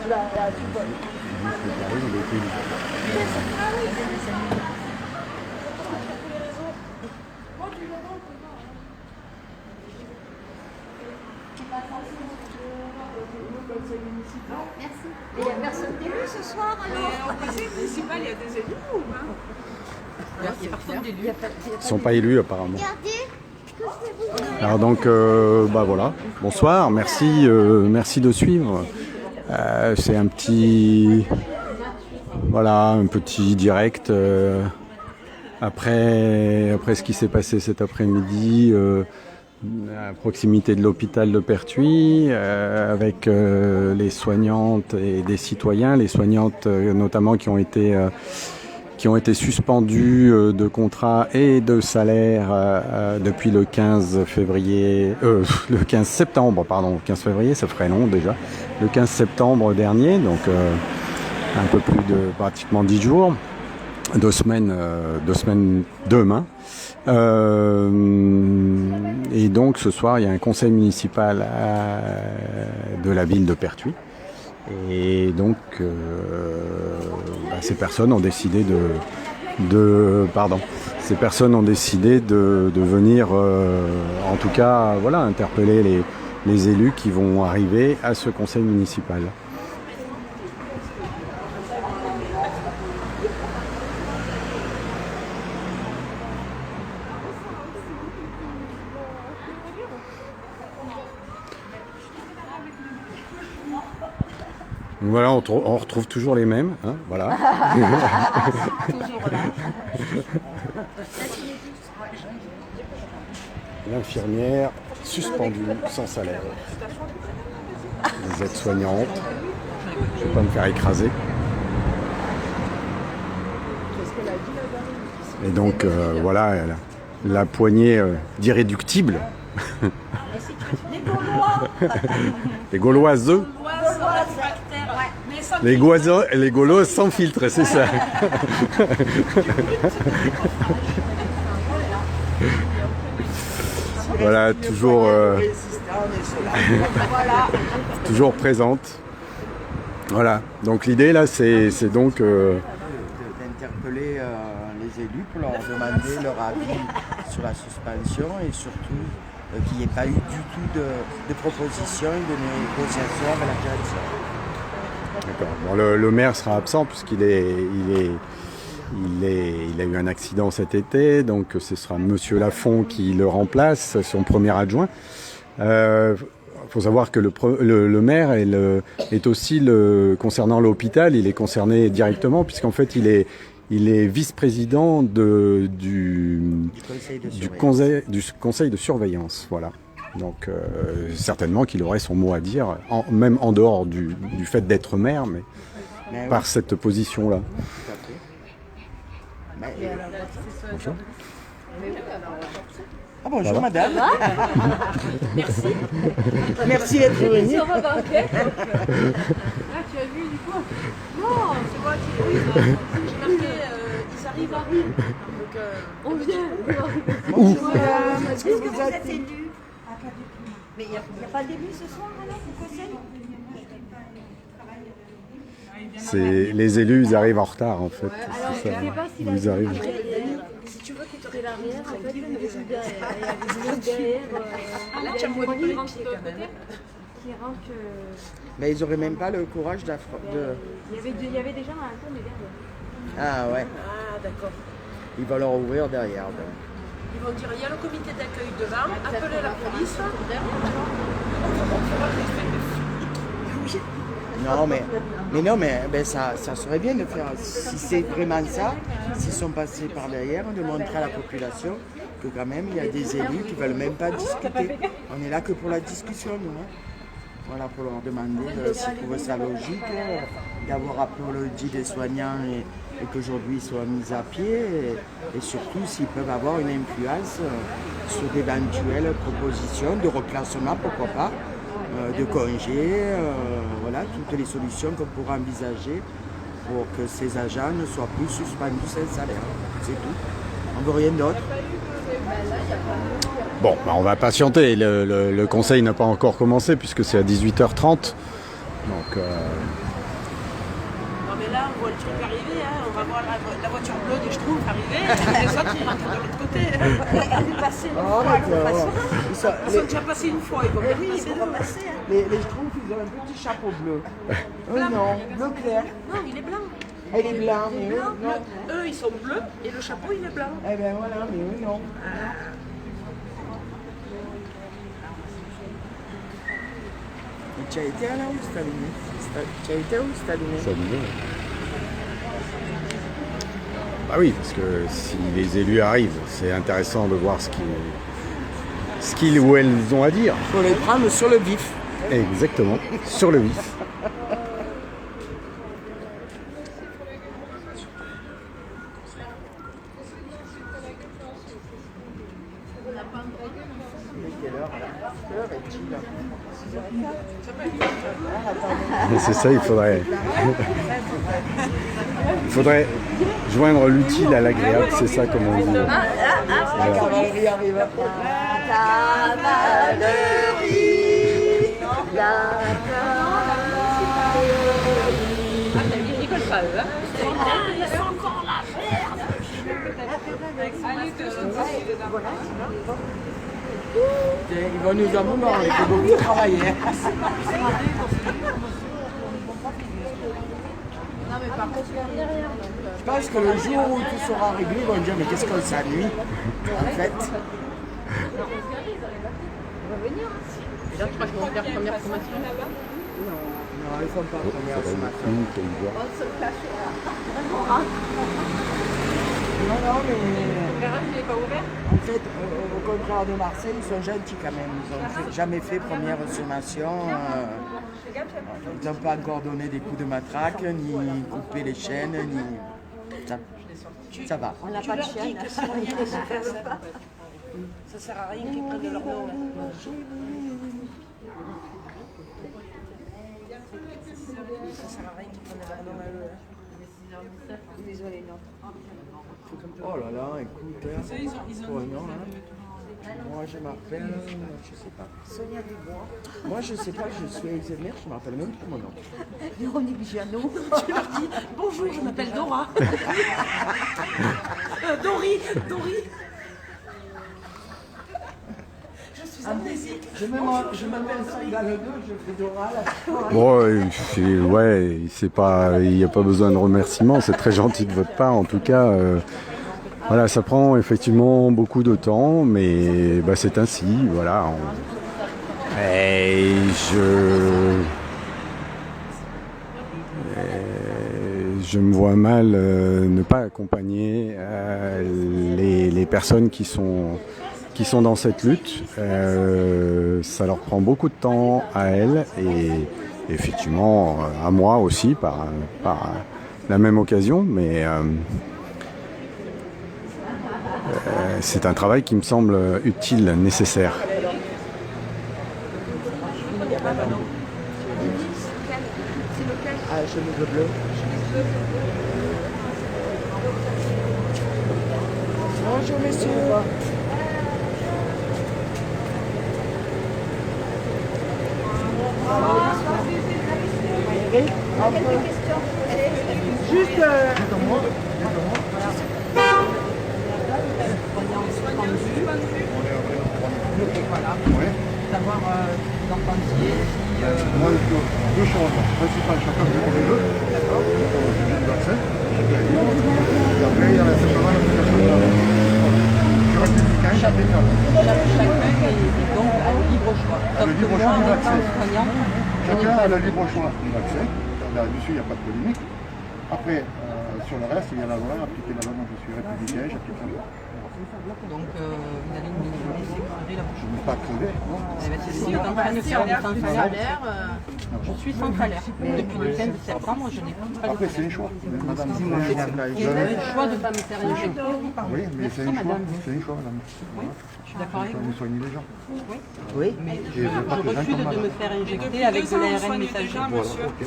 Merci. Et il n'y a personne d'élu ce soir alors? Au conseil municipal, il y a des élus ou pas? Il n'y a personne d'élu. Ils ne sont pas élus apparemment. Regardez. Alors donc, voilà. Bonsoir, merci, merci de suivre. C'est un petit, voilà, un petit direct après ce qui s'est passé cet après-midi à proximité de l'hôpital de Pertuis, avec les soignantes et des citoyens, les soignantes notamment qui ont été suspendus de contrat et de salaire depuis le 15 septembre, pardon, le 15 février, ça ferait long déjà, le 15 septembre dernier, donc un peu plus de pratiquement 10 jours, 2 semaines demain. Et donc ce soir, il y a un conseil municipal de la ville de Pertuis. Et donc, ces personnes ont décidé de venir, en tout cas, voilà, interpeller les élus qui vont arriver à ce conseil municipal. Voilà, on retrouve toujours les mêmes, hein, voilà. L'infirmière suspendue sans salaire. Les aides-soignantes. Je ne vais pas me faire écraser. Et donc, voilà, la poignée d'irréductibles. Les Gauloises. Les Gaulois sans filtre, c'est ça. Voilà, toujours, toujours présente. Voilà, donc l'idée là, c'est donc... d'interpeller les élus pour leur demander leur avis sur la suspension et surtout qu'il n'y ait pas eu du tout de proposition et de négociation avec la direction. D'accord. Bon, le maire sera absent puisqu'il a eu un accident cet été, donc ce sera Monsieur Lafont qui le remplace, son premier adjoint. Il faut savoir que le maire est aussi, concernant l'hôpital, il est concerné directement puisqu'en fait il est vice-président du conseil de surveillance. Voilà. Donc certainement qu'il aurait son mot à dire, même en dehors du fait d'être maire, mais par oui. Cette position-là. Bonjour. Ah, bonjour madame. Merci. Merci d'être venue. Ah, tu as vu du coup? Non, c'est moi qui j'ai marqué, ils arrivent à Rue. Donc on vient. Bonjour madame. Est-ce que vous êtes élu? Mais il n'y a pas d'élu ce soir alors au conseil? C'est les élus, ils arrivent en retard en fait. Alors, je ne sais pas si ils arrivent. Si tu veux quitter l'arrière, en fait, il y a des élus derrière. Là, tu as moins de quand même. Qui rentrent. Mais ils n'auraient même pas le courage de... Il y avait déjà un tour mais derrière. Ah ouais. Ah, d'accord. Il va leur ouvrir derrière. Donc. Ils vont dire, il y a le comité d'accueil devant, appelez la police. Non, mais ça serait bien de faire, si c'est vraiment ça, s'ils sont passés par derrière, de montrer à la population que quand même il y a des élus qui ne veulent même pas discuter. On est là que pour la discussion, nous. Hein. Voilà, pour leur demander s'ils trouvent ça logique, d'avoir applaudi des soignants et qu'aujourd'hui ils soient mis à pied, et surtout s'ils peuvent avoir une influence sur d'éventuelles propositions de reclassement, pourquoi pas, de congés, voilà, toutes les solutions qu'on pourra envisager pour que ces agents ne soient plus suspendus sans salaire. C'est tout. On ne veut rien d'autre. Bon, on va patienter. Le conseil n'a pas encore commencé puisque c'est à 18h30. Donc là, on voit le truc arriver, hein. On va voir la voiture bleue des Schtroumpfs arriver, et les autres, ils rentrent de l'autre côté. Elle est passée une Oh, fois, elle est d'accord. passée. Ils sont déjà passés une fois, ils vont bien Oui, passer ils deux. vont passer. Hein. Les Schtroumpfs, ils ont un petit chapeau bleu. Non, bleu clair. Non, il est blanc. Elle est blanc, mais eux, non. Eux, ils sont bleus, et le chapeau, il est blanc. Eh ben voilà, mais eux, non. Et tu as été à la où, Staline? Tu as été où, Staline? Ça nous va. Bah oui, parce que si les élus arrivent, c'est intéressant de voir ce qu'ils ou elles ont à dire. Il faut les prendre sur le vif. Exactement, sur le vif. Mais c'est ça, il faudrait joindre l'utile à l'agréable, c'est ça comme on dit. La cavalerie arrive après. Ils rigolent pas, eux. Hein. Ils vont nous abandonner, il faut beaucoup travailler. Je pense que le jour où tout sera réglé, ils vont dire mais qu'est-ce qu'on s'ennuie en fait. Et là, tu crois qu'ils vont faire première formation là-bas? Non, ils ne font pas première ce matin. Non, mais Le garage, il n'est pas ouvert? en fait, au contraire de Marseille, ils sont gentils quand même. Ils n'ont jamais fait première sommation. Ils n'ont pas encore donné des coups de matraque, ni coupé les chaînes, ni. Ça va. On n'a Tu pas de leur dis chienne. que c'est rien qu'ils se fassent. Ça sert à rien qu'ils prennent leur nom. Ça sert à rien qu'ils prennent leur nom à eux. Désolé, non. Oh là là, écoute. Oh non, hein. Moi je m'appelle, je sais pas. Sonia Dubois. Moi je sais pas, je suis Alzheimer, je me rappelle même plus mon nom. Véronique Giano. Tu leur dis bonjour, je m'appelle Dora. Dory. Je suis amnésique. Je m'appelle Sangale 2, je fais d'oral. Bon, ouais, il n'y a pas besoin de remerciements, c'est très gentil de votre part en tout cas. Voilà, ça prend effectivement beaucoup de temps, mais bah, c'est ainsi, voilà. Et je me vois mal ne pas accompagner les personnes qui sont dans cette lutte. Ça leur prend beaucoup de temps à elles et effectivement à moi aussi par la même occasion, mais c'est un travail qui me semble utile, nécessaire. Ah, chemise bleue. Bonjour messieurs. Juste Savoir leur pensier, Moi, deux choses. Principal, chacun de les deux. D'accord. Du vaccin. Et après, il y a la séparation de la du républicain, chacun est donc à libre choix. Sauf que libre moi, choix en du étant vaccin. soignante, je n'ai chacun pas a le libre choix du vaccin. Là-dessus, il n'y a pas de polémique. Après, sur le reste, il y a la loi. Appliquer la loi, moi je suis républicain, j'applique la loi. donc vous allez me laisser crever la bouche. Je ne vais pas crever, non. Eh ben, c'est ce qu'on est en train de faire, on est sans salaire. Je suis sans salaire. Depuis le 15 septembre, je n'ai plus pas de Après, c'est salaire. un choix. Madame, J'ai le choix de ne pas me faire injecter. oui, mais c'est un choix. madame. C'est un choix, madame. Je suis d'accord avec Vous vous. soignez les gens. Oui, mais je refuse de me faire injecter avec de l'ARN messager. Voilà, ok.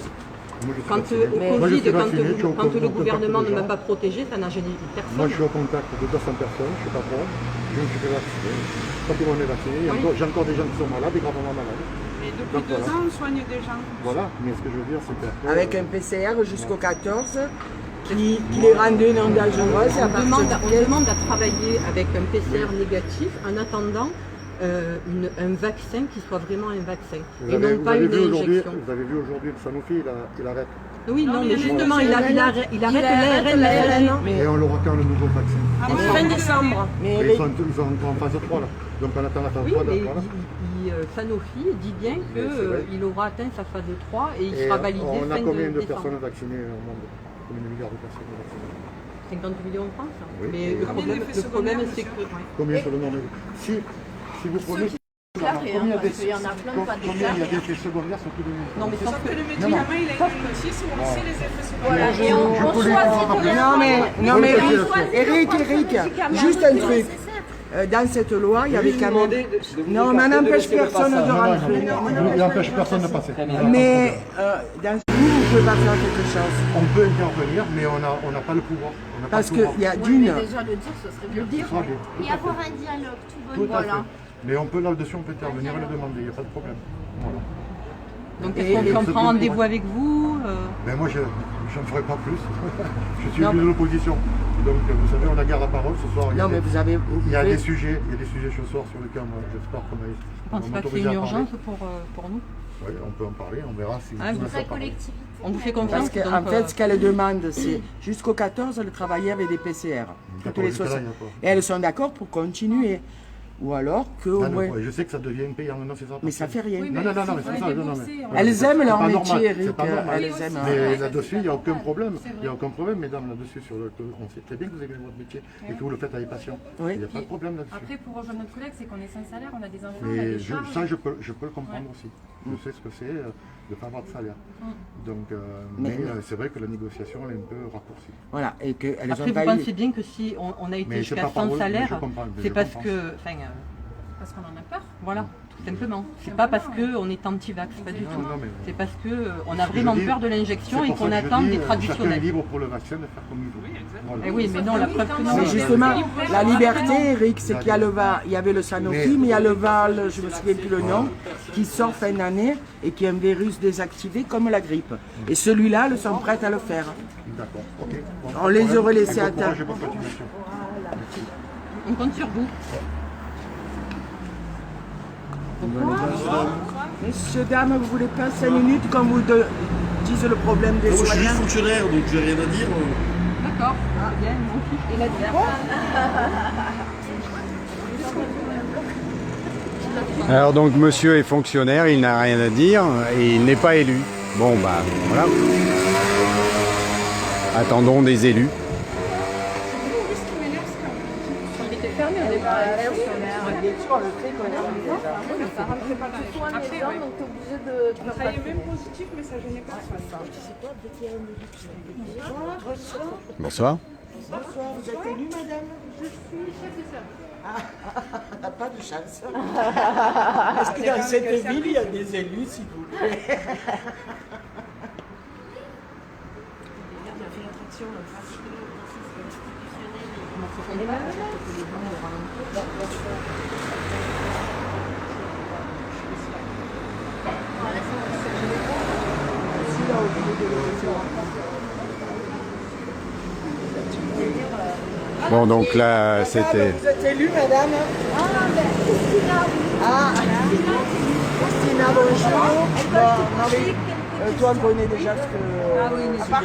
Moi, je suis Quand vacciné. au Moi, je Covid, suis vacciné, je suis au quand le contact gouvernement des ne m'a gens. pas protégé, ça n'a gêné Moi, personne. je suis au contact de 200 personnes, je suis patron, je me suis fait vacciner. Quand tout le monde est vacciné, j'ai encore des gens qui sont malades, et gravement malades. Mais de depuis 2 ans, on soigne des gens. Voilà, mais ce que je veux dire, c'est qu'après... Avec un PCR jusqu'au 14 qui les rendait non dangereuses. Et à partir On duquel- demande à travailler avec un PCR négatif en attendant un vaccin qui soit vraiment un vaccin Vous et avez, non vous pas avez une vu aujourd'hui, injection. vous avez vu aujourd'hui le Sanofi, il arrête. Oui, non, mais justement, il arrête arrête l'ARN. Et on leur attend le nouveau vaccin. Fin décembre. Mais Et Eric, ils sont en phase 3 là. Donc on attend la phase Oui, 3 mais voilà. Sanofi dit bien Mais c'est vrai. qu'il aura atteint sa phase 3 et il Et sera validé on a fin combien de décembre. personnes vaccinées au monde? Combien de milliards de personnes vaccinées? 50 millions en France. Oui. Mais Et le problème, c'est que... Combien sur le nombre de... Si vous prenez... Combien parce qu'il y en a plein de pas combien il y a d'effets secondaires sur tout le monde? Non, mais sauf Sauf que... que le médicament, il a une notice où on sait les effets secondaires. Voilà, et on choisit pour non mais Eric, juste un truc. Dans cette loi, il y avait quand même... Non, mais on n'empêche personne de rentrer. Il n'empêche personne de passer. Mais dans ce vous ne pouvez pas faire quelque chose. On peut intervenir, mais on n'a pas le pouvoir. On n'a pas Parce le pouvoir. qu'il y a d'une... déjà le dire, ce serait bien le dire. Ça, bien. Et avoir un dialogue, tout Tout bon. à fait. Mais on peut là-dessus, on peut intervenir et le demander, il n'y a pas de problème. Voilà. Donc est-ce qu'on prend rendez-vous avec vous Mais moi, je ne ferai pas plus. Je suis de l'opposition. Donc, vous savez, on a garde à parole ce soir. Non, mais vous avez... Il y a des sujets ce soir sur lesquels j'espère qu'on Je va pense pas que c'est une urgence pour nous. Oui, on peut en parler, on verra si Ah, vous vous êtes Très collectivité. On vous fait Parce confiance. qu'en donc, fait, ce qu'elle demande, c'est jusqu'au 14 de travailler avec des PCR. Toutes les jusqu'à là, 60. il y a pas. Et elles sont d'accord pour continuer. Ou alors que au Ah, non, moins... ouais, je sais que ça devient payant, non, c'est ça. Mais ça fait rien. Non, non, non, mais c'est ça. Non, non, mais... Elles aiment leur C'est pas normal, métier, c'est Eric. pas normal. Elles aiment. Mais là-dessus, il n'y a aucun problème. Il n'y a aucun problème, mesdames, là-dessus. On sait très bien que vous aimez votre métier et que vous le faites avec passion. Oui. Il n'y a pas de problème là-dessus. Après, pour rejoindre notre collègue, c'est qu'on est sans salaire, on a des enfants, on a Et des charges. ça, je peux le comprendre aussi. Je sais ce que c'est de ne pas avoir de salaire. Donc, mais c'est vrai que la négociation elle est un peu raccourcie. Voilà. Et qu'elles Après, ont vous pas pensez eu... bien que si on a été Mais jusqu'à c'est pas 100 par- je salaires, comprends, c'est je parce comprends. que... Parce qu'on en a peur. Voilà, tout simplement. C'est pas parce qu'on est anti-vax, pas du Non, tout. non, mais- C'est parce qu'on a Ce que je vraiment dis, peur de l'injection c'est et pour ça qu'on que je attend dis, des chacun est traditionnels. libre pour le vaccin de faire comme il veut. Voilà. Eh oui, mais non, la preuve que non. Mais justement, la liberté, Eric, c'est qu'il y a le Val, il y avait le Sanofi, mais il y a le Val, je me souviens plus le nom, qui sort fin d'année et qui est un virus désactivé comme la grippe. Et celui-là, elles sont prêtes à le faire. D'accord, ok. Bon, On les problème. aurait laissés Et bon à courage terre. et bonne continuation. On compte sur vous. Messieurs, dames, vous voulez pas 5 minutes quand vous disent le problème des Moi, je suis juste soignants? fonctionnaire, donc j'ai rien à dire. D'accord. C'est bien, mon fils. Il a dit Alors donc monsieur est fonctionnaire, il n'a rien à dire et il n'est pas élu. Bon bah voilà. Attendons des élus. Il était fermé au départ, il était fonctionnaire. Ça rentrait pas dans les soins des gens, donc t'es obligé de te faire Ça y est vacciner. même positif, mais ça gênait personne. Bonsoir. Bonsoir, vous êtes élue, madame? Je suis chef de service. On n'a pas de chance. Est-ce que dans cette ville, il y a des élus, s'il vous plaît? Bon donc là c'était... Vous êtes élue, madame? Ah, Christina, bonjour. Bon, non, mais, toi, on connaît déjà ce que tu penses.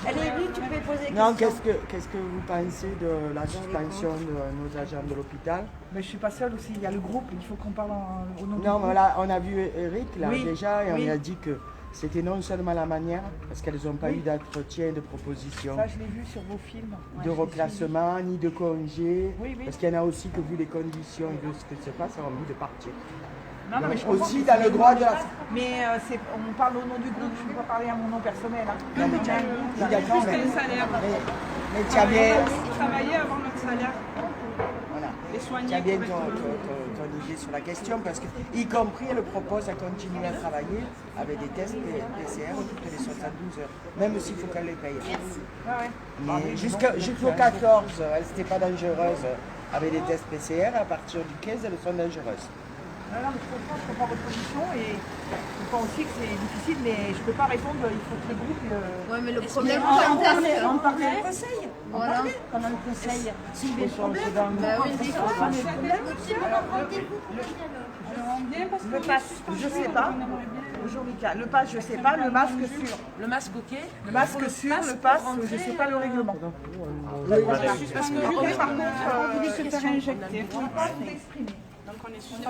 Elle est élue, tu peux poser des Non, qu'est-ce que vous pensez de la suspension de nos agents de l'hôpital? Mais je suis pas seule aussi, il y a le groupe, il faut qu'on parle au nom du Non, groupe. voilà, on a vu Eric là Oui, déjà et oui. on a dit que c'était non seulement la manière, parce qu'elles n'ont pas eu d'entretien, de proposition, Ça, je l'ai vu sur vos films. Ouais, de je l'ai reclassement, ni de congé, Oui, oui. parce qu'il y en a aussi que vu les conditions de ce que se passe, ont envie de partir. suivi. Non, non, mais je comprends Aussi que dans c'est le droit de la... Mais on parle au nom du groupe, je ne peux pas parler à mon nom personnel. Hein. Non, mais tiens, oui, d'accord, Juste le salaire. mais tu as bien... Travailler avant notre salaire. Voilà. Et soigner Tu as bien ton correctement. idée sur la question parce que, y compris, elle propose à continuer à travailler avec des tests PCR toutes les 72 heures, même s'il faut qu'elle les paye. Ouais. Mais jusqu'au 14, elles n'étaient pas dangereuses avec des tests PCR. À partir du 15, elles sont dangereuses. Non, mais je comprends votre position et je comprends aussi que c'est difficile, mais je ne peux pas répondre, il faut que le groupe... Ouais, mais le problème, On parlait au conseil. voilà. Pendant le conseil, s'il y a des problèmes, Bah oui, le pass, je sais pas. Bonjour Mika. Le pass, je sais pas. Le masque sur. Le masque, ok. Le masque sur, le pass, je sais pas le règlement. Parce que par contre, se faire injecter. Vous pouvez pas vous exprimer. Donc on est sur ouais,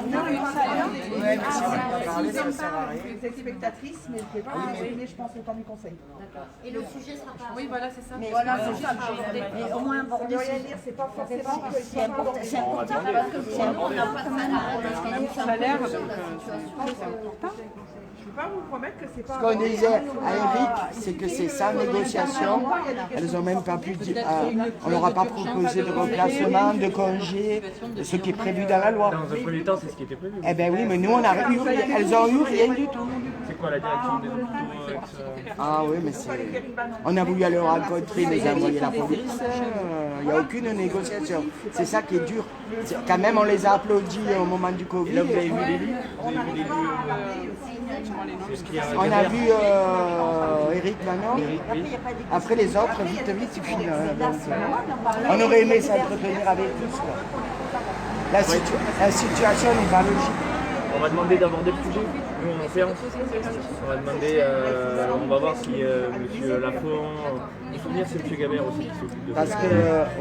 mais si on peut parler, ça sert à rien. Je suis spectatrice, mais je ne peux pas m'exprimer, je pense, au temps du conseil. Et le sujet sera pas. Oui, voilà, c'est ça. Mais voilà, c'est ça. Mais au moins aborder. Ça veut rien dire, c'est pas forcément que c'est important. C'est important parce que pour nous, on n'a pas de salaire. Je ne peux pas vous promettre que c'est pas... Ce qu'on disait à Eric, c'est que c'est sa négociation. Elles n'ont même pas pu dire, on leur a pas proposé de remplacement, de congé, ce qui est prévu dans la loi. Dans un premier temps, c'est ce qui était prévu. Eh bien oui, mais nous, elles ont eu rien du tout. C'est quoi la direction des hôpitaux Ah oui, mais c'est... On a voulu aller le rencontrer, ils nous a envoyé la police. Il n'y a aucune négociation. C'est ça qui est dur. Quand même, on les a applaudis au moment du Covid. Là, vous avez vu l'élu On a vu Eric Manon. Après les autres, vite, il finit. On aurait aimé s'entretenir avec tous. La situation n'est pas logique. On va demander d'aborder le sujet. Nous, on fait. On va demander, on va voir si M. Lafont. Il faut venir, c'est M. Gabert aussi qui s'occupe de ça. Parce que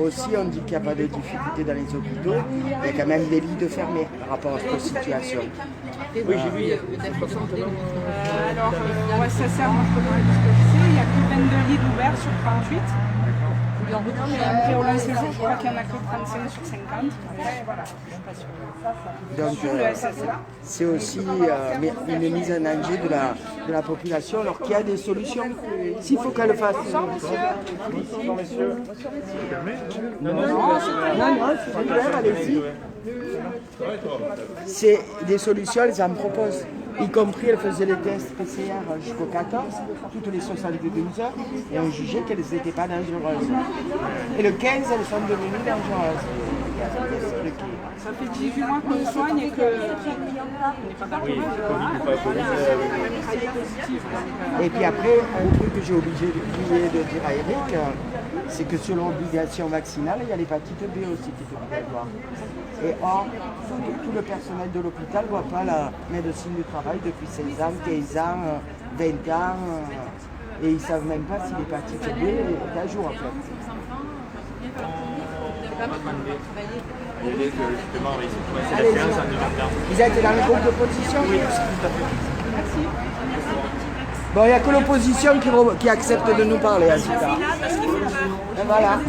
aussi, on dit qu'il n'y a pas de difficulté dans les hôpitaux. Il y a quand même des lits de fermés par rapport à cette situation. Oui, j'ai vu, il y a 60 Alors, ouais, ça sert, moi je peux parler de ce que je sais. Il y a plus de 22 lits d'ouverts sur 38. Après, au long séjour, je crois qu'il n'y en a que 35 sur 50. Ouais, voilà. Donc, c'est aussi une mise en danger de la population, alors qu'il y a des solutions. S'il faut qu'elle fasse... Bonjour, messieurs. Non, c'est clair, allez-y. C'est des solutions, elles en proposent. Y compris, elles faisaient les tests PCR jusqu'au 14, toutes les 72 heures, et on jugeait qu'elles n'étaient pas dangereuses. Et le 15, elles sont devenues dangereuses. Ça fait 18 mois qu'on soigne et que... Oui, Covid ou pas Covid. Et puis après, un truc que j'ai oublié de dire à Eric, c'est que sur l'obligation vaccinale, il y a l'hépatite B aussi qui est obligatoire. Et or, tout le personnel de l'hôpital ne voit pas la médecine du travail depuis 16 ans, 15 ans, 20 ans, et ils ne savent même pas si l'hépatite B est à jour en fait. Il y a que justement, ils ont commencé la séance en 2020. Vous êtes dans le groupe d'opposition? Oui, tout à fait. Bon, il n'y a que l'opposition qui accepte de nous parler à ce temps. Et voilà.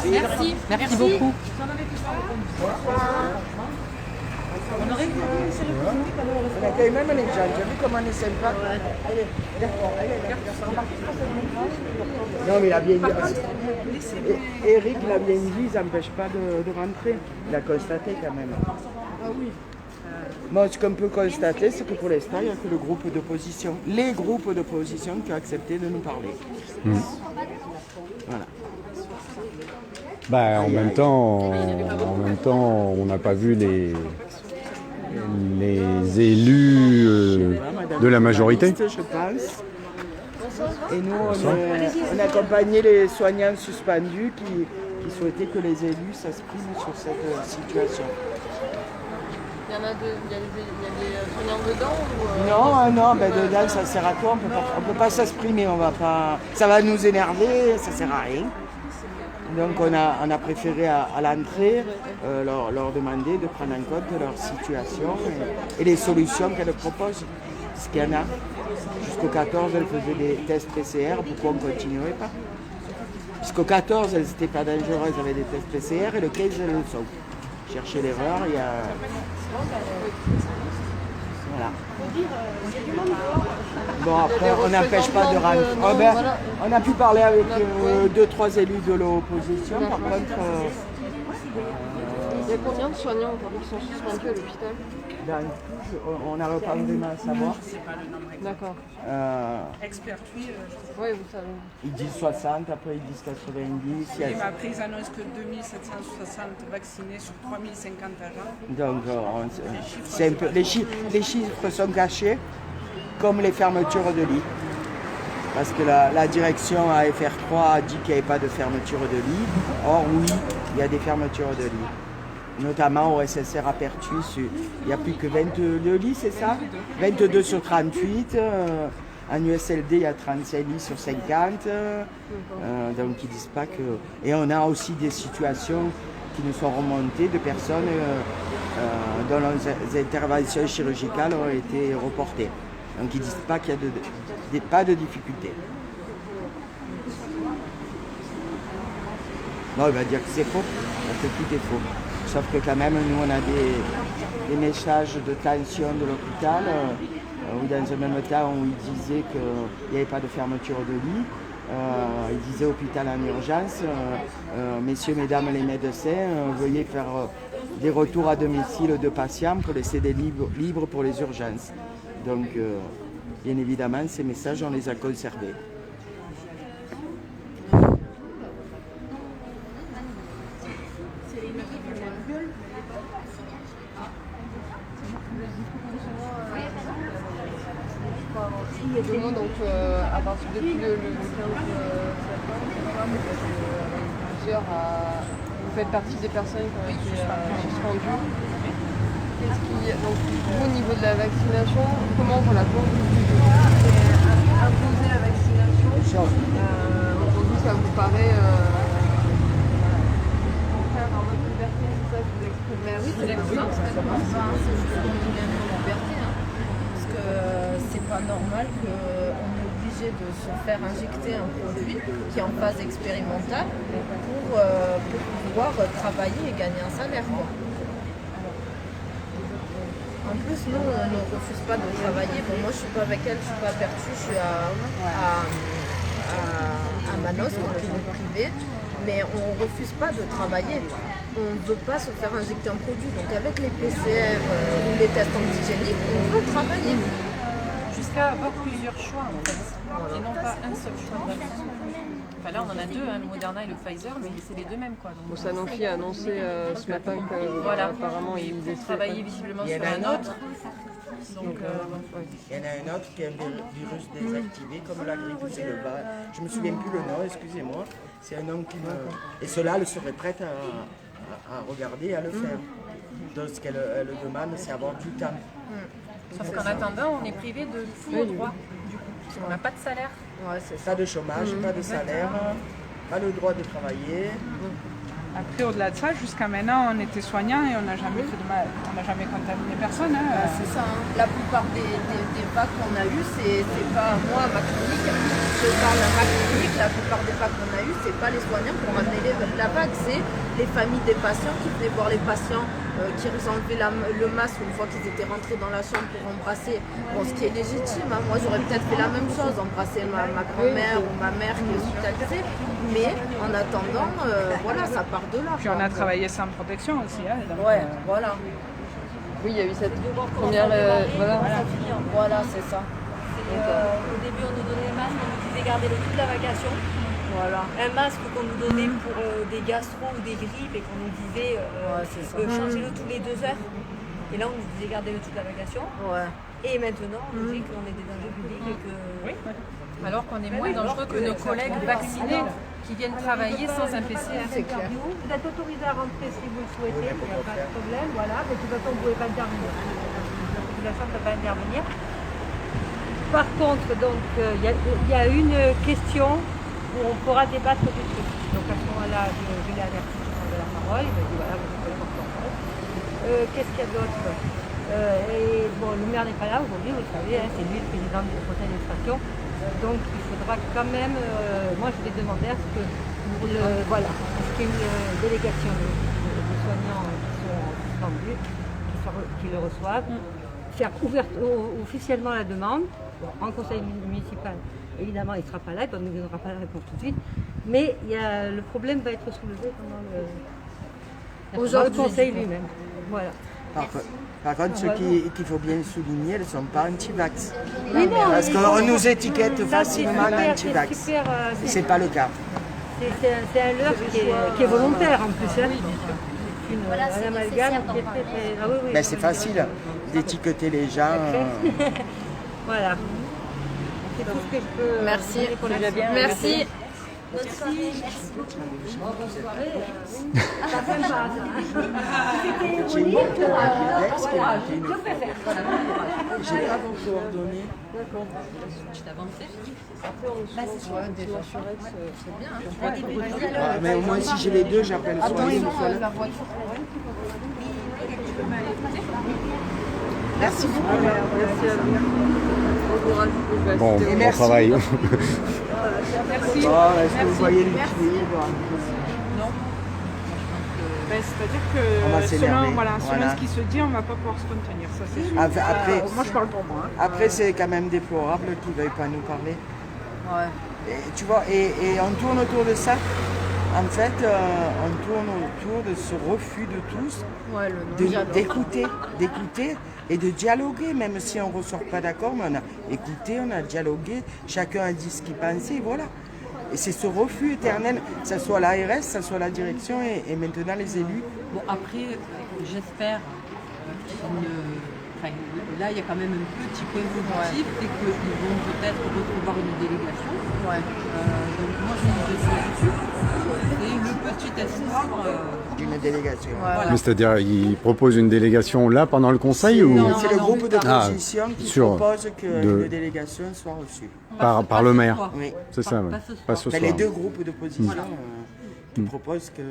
Merci. Merci beaucoup. On accueille même les gens. Tu as vu comment on est sympa? Non, mais il a bien dit. Eric l'a bien dit, ils n'empêchent pas de rentrer. Il a constaté quand même. Ah oui. Bon, ce qu'on peut constater, c'est que pour l'instant, il n'y a que le groupe d'opposition, les groupes d'opposition qui ont accepté de nous parler. Voilà. Bah, en même temps, on n'a pas vu les élus de la majorité. Je pense. Et nous, on accompagnait les soignants suspendus qui souhaitaient que les élus s'expriment sur cette situation. Il y en a il y a des soignants dedans ou Non, ben dedans ça sert à quoi? On peut pas s'exprimer, ça va nous énerver, ça sert à rien. Donc on a préféré à l'entrée leur demander de prendre en compte leur situation et les solutions qu'elles proposent. Parce qu'il y en a. Jusqu'au 14, elles faisaient des tests PCR, pourquoi on ne continuerait pas? Jusqu'au 14, elles n'étaient pas dangereuses avec des tests PCR et le 15, elles le sont. Chercher l'erreur, il y a... Voilà. Bon, après, on n'empêche pas de rentrer. On a pu parler avec 2-3 élus de l'opposition. Par contre, Il y a combien de soignants qui sont suspendus à l'hôpital? On n'arrive pas vraiment à savoir. D'accord. Expert, oui. Oui, vous savez. Ils disent 60, après ils disent 90. Mais après, ils annoncent que 2760 vaccinés sur 3050 agents. Donc, c'est un peu, les chiffres sont cachés, comme les fermetures de lits. Parce que la direction AFR3 a dit qu'il n'y avait pas de fermeture de lits. Or, oui, il y a des fermetures de lits. Notamment au SSR à Pertus, il n'y a plus que 22 lits, c'est ça? 22 sur 38. En USLD, il y a 35 lits sur 50. Donc, ils ne disent pas que... Et on a aussi des situations qui nous sont remontées de personnes dont les interventions chirurgicales ont été reportées. Donc, ils ne disent pas qu'il n'y a pas de difficultés. Non, il va dire que c'est faux, parce que tout est faux. Sauf que quand même, nous, on a des messages de tension de l'hôpital, où dans un même temps, où ils disaient qu'il n'y avait pas de fermeture de lit. Ils disaient hôpital en urgence, messieurs, mesdames les médecins, veuillez faire des retours à domicile de patients pour laisser des libres pour les urgences. Donc, bien évidemment, ces messages, on les a conservés. Il y a 2 mois, donc à partir depuis le 15 septembre, vous faites partie des personnes qui ont été suspendues. Donc, vous, au niveau de la vaccination, comment vous la posez? Imposer la vaccination, aujourd'hui, ça vous paraît contraire à votre liberté, c'est ça que vous exprimez? Oui, c'est exactement ça. C'est juste qu'on est bien en liberté. Parce que c'est pas normal qu'on est obligé de se faire injecter un produit qui est en phase expérimentale pour pouvoir travailler et gagner un salaire. En plus, nous, on ne refuse pas de travailler. Bon, moi, je ne suis pas avec elle, je ne suis pas à Pertus, je suis à Manos, en clinique privée. Mais on ne refuse pas de travailler. On ne veut pas se faire injecter un produit. Donc, avec les PCR ou les tests antigéniques, on veut travailler. Jusqu'à avoir plusieurs choix, en fait. Et non pas un seul choix de vaccin. Enfin, là, on en a 2, le Moderna et le Pfizer, mais c'est les 2 mêmes. Donc, Sanofi a annoncé ce matin que voilà. Apparemment il travaillait visiblement sur un autre. Donc, il y en a un autre qui est un virus désactivé, comme la grippe, c'est le bas. Je ne me souviens plus le nom, excusez-moi. C'est un nom qui me... Et cela, elle serait prête à regarder et à le faire. Donc, ce qu'elle demande, c'est avoir du temps. Sauf qu'en attendant, on est privé de tous nos droits, du coup. Parce qu'on n'a pas de salaire. Ouais, c'est ça. Pas de chômage, pas de salaire, pas le droit de travailler. Après, au-delà de ça, jusqu'à maintenant, on était soignants et on n'a jamais fait de mal, on n'a jamais contaminé personne. C'est ça. La plupart des vagues qu'on a eues, c'est pas moi, ma clinique. Je parle à ma clinique, la plupart des vagues qu'on a eues, c'est pas les soignants qui ont ramené la vague, c'est les familles des patients qui venaient voir les patients, qui enlevaient le masque une fois qu'ils étaient rentrés dans la chambre pour embrasser. Bon, ce qui est légitime, hein. Moi j'aurais peut-être fait la même chose, embrasser ma grand-mère ou ma mère qui est hospitalisée, mais en attendant, voilà, ça part de là. Puis on a travaillé sans protection aussi. Hein, donc, ouais, voilà. Oui, il y a eu cette première... Voilà, c'est ça. Au début, on nous donnait les masques, on nous disait gardez-le toute la vacation. Voilà. Un masque qu'on nous donnait pour des gastro ou des grippes et qu'on nous disait changez-le tous les 2 heures. Et là, on nous disait gardez-le toute la vacation. Ouais. Et maintenant, on nous dit qu'on est des dangers publics et que... Oui. Alors qu'on est moins dangereux que nos collègues vaccinés qui viennent travailler sans un PCR. C'est clair. Vous êtes autorisé à rentrer si vous le souhaitez, il n'y a pas de problème. Voilà. De toute façon, vous ne pouvez pas intervenir. La population ne peut pas intervenir. Par contre, donc, il y a une question où on pourra débattre du truc. Donc à ce moment-là, je l'ai averti de la parole, il m'a dit voilà, vous pouvez porter en compte. Qu'est-ce qu'il y a d'autre et bon, le maire n'est pas là aujourd'hui, vous le savez, hein, c'est lui le président du conseil d'administration. Donc il faudra quand même, moi je vais demander à ce que voilà, est-ce qu'il y ait une délégation de soignants qui sont suspendus, qui le reçoivent, faire officiellement la demande en conseil municipal. Évidemment, il ne sera pas là, il ne nous donnera pas la réponse tout de suite, mais le problème va être soulevé pendant Dans le conseil lui-même. Voilà. Par contre, ce qu'il faut bien souligner, elles ne sont pas anti-vax. Oui, non, Parce qu'on nous étiquette ça, facilement anti-vax. Ce n'est pas le cas. C'est un leurre qui est volontaire en plus. Hein. Un amalgame qui est très, très... Ah, oui, oui, Ben, c'est facile d'étiqueter les gens. Voilà. C'est tout ce que je peux... Merci. Merci. Merci. J'ai une autre réflexe qui a été une fois. J'ai pas vos coordonnées. D'accord. Tu t'avances. Mais au moins, si j'ai les deux, j'appelle soit une fois là. Merci beaucoup. Bon travail. Merci. Est-ce que vous voyez l'équilibre? Non. C'est-à-dire que selon ce qui se dit, on ne va pas pouvoir se contenir. Ça, c'est sûr. Après, moi, je parle pour moi. Hein. Après, c'est quand même déplorable qu'ils ne veuillent pas nous parler. Ouais. Et, tu vois, et on tourne autour de ça. En fait, on tourne autour de ce refus de tous d'écouter et de dialoguer, même si on ne ressort pas d'accord, mais on a écouté, on a dialogué, chacun a dit ce qu'il pensait, voilà. Et c'est ce refus éternel, que ce soit l'ARS, que ce soit la direction et maintenant les élus. Bon, après, j'espère là, il y a quand même un petit point positif, c'est qu'ils vont peut-être recevoir une délégation. Donc moi, je suis dessus. Et le petit espoir... d'une délégation. Mais c'est-à-dire, ils proposent une délégation là pendant le conseil ou... Non, c'est le groupe d'opposition qui propose qu'une délégation soit reçue. Par le maire. Oui. C'est ça, oui. Pas ce soir. Les deux groupes d'opposition qui proposent que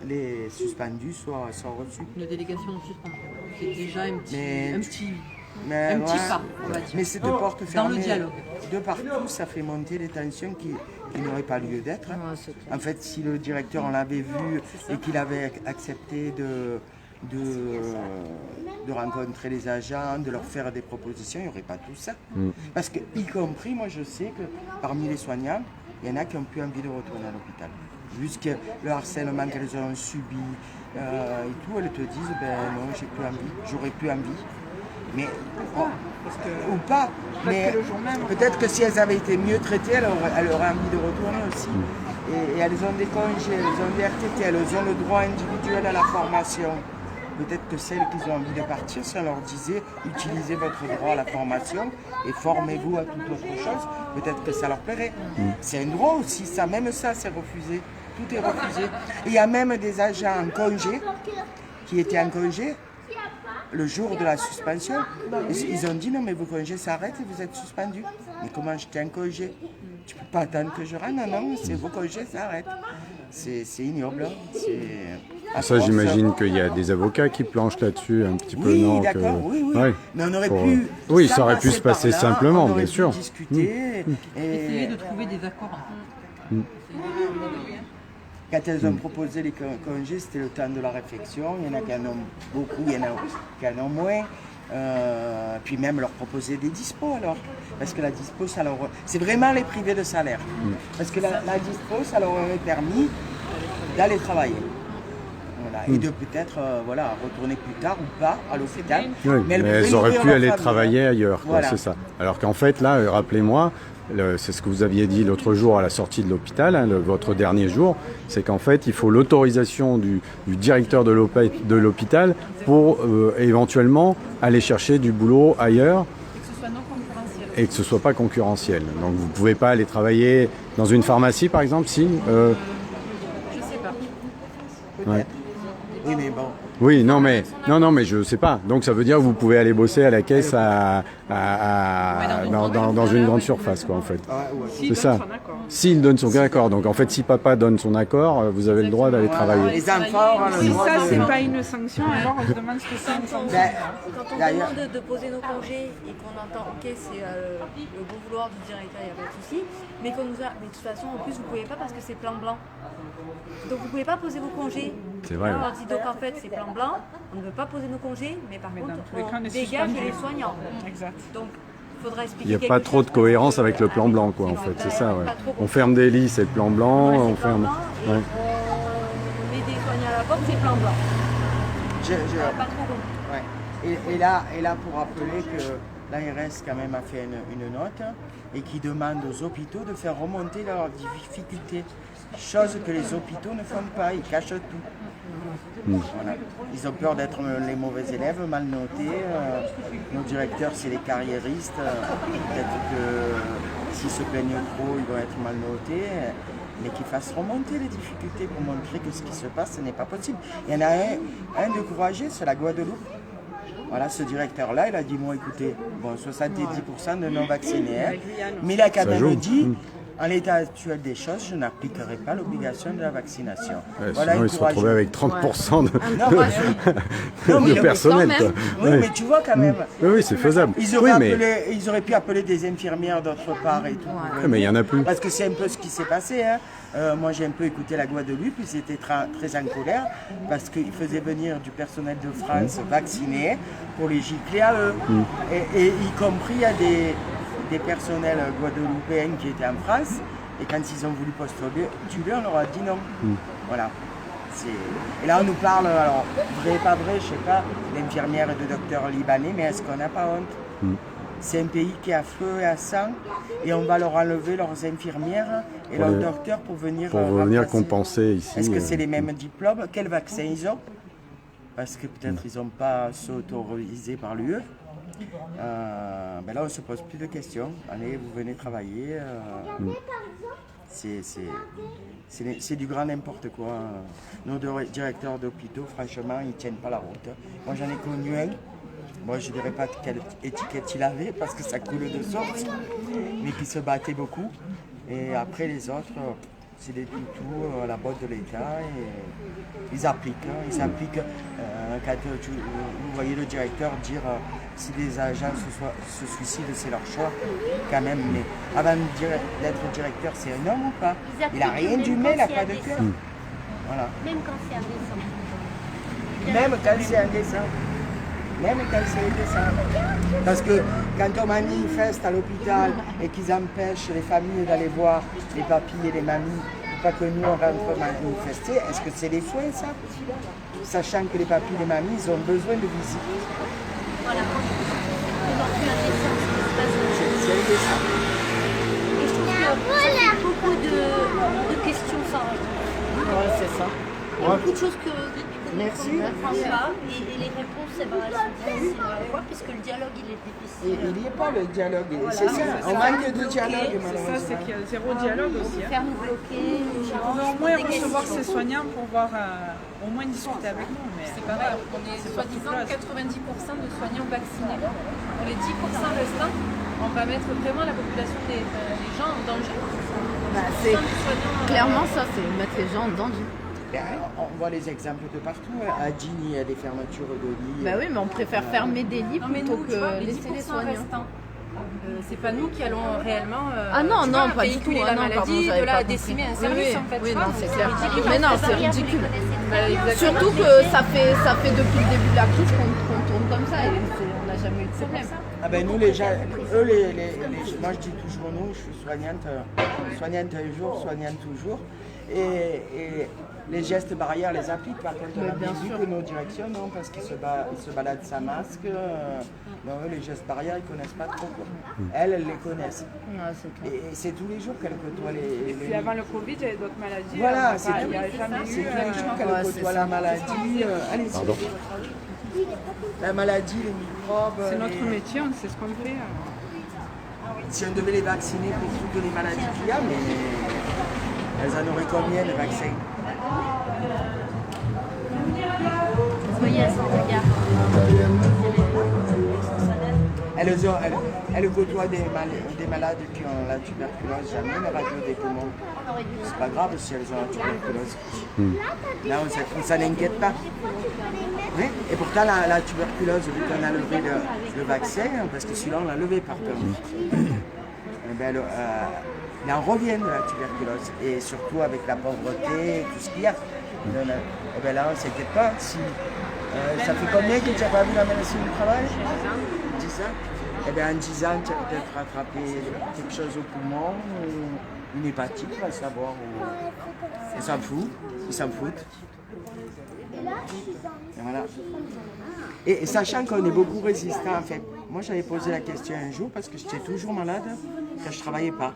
les suspendus soient reçus. Une délégation suspendue. C'est déjà un petit pas, on va dire. Mais c'est de porte fermée. Dans le dialogue. De partout, ça fait monter les tensions qui n'auraient pas lieu d'être. En fait, si le directeur, on l'avait vu et qu'il avait accepté de rencontrer les agents, de leur faire des propositions, il n'y aurait pas tout ça. Parce que, y compris, moi je sais que parmi les soignants, il y en a qui n'ont plus envie de retourner à l'hôpital. Jusque le harcèlement qu'elles ont subi et tout, elles te disent, ben non, j'ai plus envie, j'aurais plus envie. Mais, ou pas, mais peut-être que si elles avaient été mieux traitées, elles auraient envie de retourner aussi. Et elles ont des congés, elles ont des RTT, elles ont le droit individuel à la formation. Peut-être que celles qui ont envie de partir, si on leur disait utilisez votre droit à la formation et formez-vous à toute autre chose, peut-être que ça leur plairait. C'est un droit aussi, ça, même ça c'est refusé. Tout est refusé. Et il y a même des agents en congé qui étaient en congé le jour de la suspension. Ils ont dit non mais vos congés s'arrêtent et vous êtes suspendus. Mais comment j'étais en congé? Tu peux pas attendre que je rentre? Non, c'est vos congés s'arrêtent. C'est ignoble. Ça, j'imagine qu'il y a des avocats qui planchent là-dessus un petit peu, non? D'accord, oui. Ouais. Mais on aurait pu... Oui, ça aurait pu se passer simplement, bien sûr. Discuter essayer de trouver des accords. Quand elles ont proposé les congés, c'était le temps de la réflexion. Il y en a qui en ont beaucoup, il y en a qui en ont moins. Puis même leur proposer des dispos alors. Parce que la dispo, ça leur... c'est vraiment les privés de salaire. Parce que la dispo, ça leur aurait permis d'aller travailler. Voilà. Et de peut-être retourner plus tard ou pas à l'hôpital. Oui, mais elles auraient pu aller travailler ailleurs, voilà. C'est ça. Alors qu'en fait, là, rappelez-moi, c'est ce que vous aviez dit l'autre jour à la sortie de l'hôpital, votre dernier jour, c'est qu'en fait, il faut l'autorisation du directeur de l'hôpital pour éventuellement aller chercher du boulot ailleurs. Et que ce soit pas concurrentiel. Donc vous ne pouvez pas aller travailler dans une pharmacie, par exemple, si Je sais pas. Ouais. Oui, mais bon. Oui, non, mais je sais pas. Donc ça veut dire que vous pouvez aller bosser à la caisse dans une grande surface, quoi, en fait. C'est ça. S'il donne son accord. Donc en fait, si papa donne son accord, vous avez le droit d'aller travailler. Les enfants, si ça, c'est pas une sanction, alors on se demande ce que c'est une sanction. Quand on demande de poser nos congés et qu'on entend, ok, c'est le bon vouloir du directeur, il n'y a pas de souci, mais qu'on nous a, mais de toute façon, en plus, vous ne pouvez pas parce que c'est plan blanc. Donc vous ne pouvez pas poser vos congés. C'est vrai. On leur dit donc en fait c'est plan blanc, on ne veut pas poser nos congés, mais par contre on dégage les soignants. Exact. Donc il faudra expliquer. Il n'y a pas trop de cohérence avec le plan blanc, quoi, en fait. C'est ça, ouais. On ferme des lits, c'est le plan blanc. On ferme. On met des soignants comme c'est plan blanc. Pas trop rond. Ouais. Et là, pour rappeler que l'ARS quand même a fait une note et qui demande aux hôpitaux de faire remonter leurs difficultés. Chose que les hôpitaux ne font pas, ils cachent tout. Voilà. Ils ont peur d'être les mauvais élèves, mal notés. Nos directeurs, c'est les carriéristes. Peut-être que s'ils se plaignent trop, ils vont être mal notés. Mais qu'ils fassent remonter les difficultés pour montrer que ce qui se passe, ce n'est pas possible. Il y en a un de courageux, c'est la Guadeloupe. Voilà, ce directeur-là, il a dit, moi écoutez, bon, 70% de non-vaccinés, hein, mais il a quand même dit, en l'état actuel des choses, je n'appliquerai pas l'obligation de la vaccination. Ouais, voilà, sinon, ils se retrouvaient avec 30% de personnel. Quoi. Oui, mais tu vois quand même. Oui, c'est faisable. Ils auraient pu appeler des infirmières d'autre part et tout. Mais il n'y en a plus. Parce que c'est un peu ce qui s'est passé. Hein. Moi, j'ai un peu écouté la Guadeloupe, ils étaient très en colère parce qu'ils faisaient venir du personnel de France vacciné pour les gicler à eux. Et y compris, il y a des personnels guadeloupéens qui étaient en France, et quand ils ont voulu postuler, on leur a dit non. Voilà. Et là, on nous parle, alors, vrai, pas vrai, je sais pas, d'infirmières et de docteurs libanais, mais est-ce qu'on n'a pas honte C'est un pays qui est à feu et à sang, et on va leur enlever leurs infirmières et leurs docteurs pour venir compenser ici. Est-ce que c'est les mêmes diplômes? Quel vaccin ils ont? Parce que peut-être ils n'ont pas s'autorisé par l'UE. Ben là, on ne se pose plus de questions. Allez, vous venez travailler. C'est du grand n'importe quoi. Nos directeurs d'hôpitaux, franchement, ils ne tiennent pas la route. Moi, j'en ai connu un. Moi, je ne dirais pas quelle étiquette il avait parce que ça coule de source, mais qui se battait beaucoup. Et après, les autres, c'est des toutous à la botte de l'État et ils appliquent. Quand vous voyez le directeur dire si des agents se suicident, c'est leur choix, quand même. Mais avant d'être directeur, c'est un homme ou pas? Il n'a rien d'humain, il n'a pas de cœur. Voilà. Même quand c'est indécent. Même quand c'est indécent. Même quand c'est indécent. Parce que quand on manifeste à l'hôpital et qu'ils empêchent les familles d'aller voir les papis et les mamies, pas que nous on rentre manifester, est-ce que c'est des soins ça? Sachant que les papis et les mamies, ils ont besoin de visite. Voilà, c'est indécent. Et je trouve que ça fait beaucoup de questions sans réponse. Ouais, c'est ça. Il y a beaucoup de choses que merci. On ne comprend pas et les réponses, elles sont difficiles à avoir puisque le dialogue il est difficile. Il n'y a pas le dialogue, c'est ça, on manque de dialogue malheureusement. C'est ça, c'est qu'il y a zéro dialogue aussi. Faire nous bloquer, on veut au moins recevoir ces soignants pour voir, au moins discuter avec nous. Mais c'est pareil, on est soi-disant 90% de soignants vaccinés. Pour les 10% restants, on va mettre vraiment la population des gens en danger. Clairement ça, c'est mettre les gens en danger. On voit les exemples de partout. À Digne, il y a des fermetures de lits. Bah oui, mais on préfère fermer des lits plutôt que laisser les soignants. C'est pas nous qui allons réellement pas du tout. La maladie, de la décimer un service en fait. Oui, non, c'est clair. Mais non, c'est ridicule. Surtout que ça fait depuis le début de la crise qu'on tourne comme ça et on n'a jamais eu de problème. Ah ben nous, moi je dis toujours nous, je suis soignante un jour, soignante toujours. Et les gestes barrières les appliquent, par contre on a bien vu que nos directions, non, parce qu'ils se baladent sans masque, les gestes barrières ils ne connaissent pas trop. Elles les connaissent. Et c'est tous les jours qu'elles côtoient les... Et puis avant le Covid, il y avait d'autres maladies. Voilà, c'est tous les jours qu'elles côtoient la maladie. Allez-y. La maladie, les microbes... C'est notre métier, on sait ce qu'on fait. Si on devait les vacciner pour toutes les maladies qu'il y a, mais elles en auraient combien de vaccins? Soyez à son regard. Elles côtoient des malades qui ont la tuberculose, jamais la radio des poumons. C'est pas grave si elles ont la tuberculose. Là, on s'en inquiète pas. Oui. Et pourtant, la tuberculose, vu qu'on a levé le vaccin, parce que celui-là, on l'a levé par contre, il en revient de la tuberculose. Et surtout avec la pauvreté, tout ce qu'il y a. Et bien là, on ne s'inquiète pas. Ça fait combien que tu n'as pas vu la médecine du travail? 10 ans. Et bien en 10 ans, tu as peut-être rattrapé quelque chose au poumon, ou une hépatite, on va le savoir. Ils s'en foutent. Et voilà. Et sachant qu'on est beaucoup résistant, en fait. Moi, j'avais posé la question un jour parce que j'étais toujours malade quand je ne travaillais pas.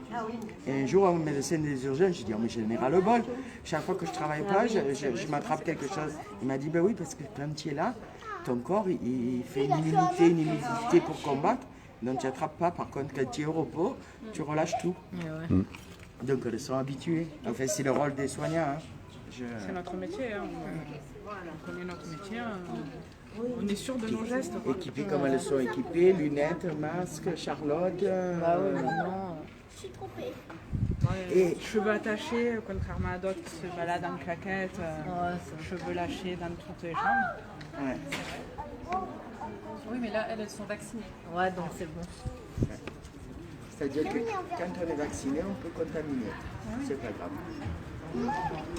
Et un jour, un médecin des urgences, j'ai dit, oh, mais j'ai ras le bol. Chaque fois que je ne travaille pas, je m'attrape quelque chose. Il m'a dit, ben oui, parce que quand tu es là, ton corps, il fait une immunité pour combattre. Donc tu n'attrapes pas. Par contre, quand tu es au repos, tu relâches tout. Donc ils sont habitués. Enfin, c'est le rôle des soignants. Hein. C'est notre métier. Hein. On connaît notre métier. On est sûr de nos gestes. Équipés comme elles sont équipées, lunettes, masques, Charlotte. Je suis trompée. Et cheveux attachés, contrairement à d'autres qui se baladent en claquettes, cheveux lâchés dans toutes les jambes. Ouais. Oui, mais là, elles sont vaccinées. Ouais, donc c'est bon. C'est-à-dire que quand on est vacciné, on peut contaminer. C'est pas grave.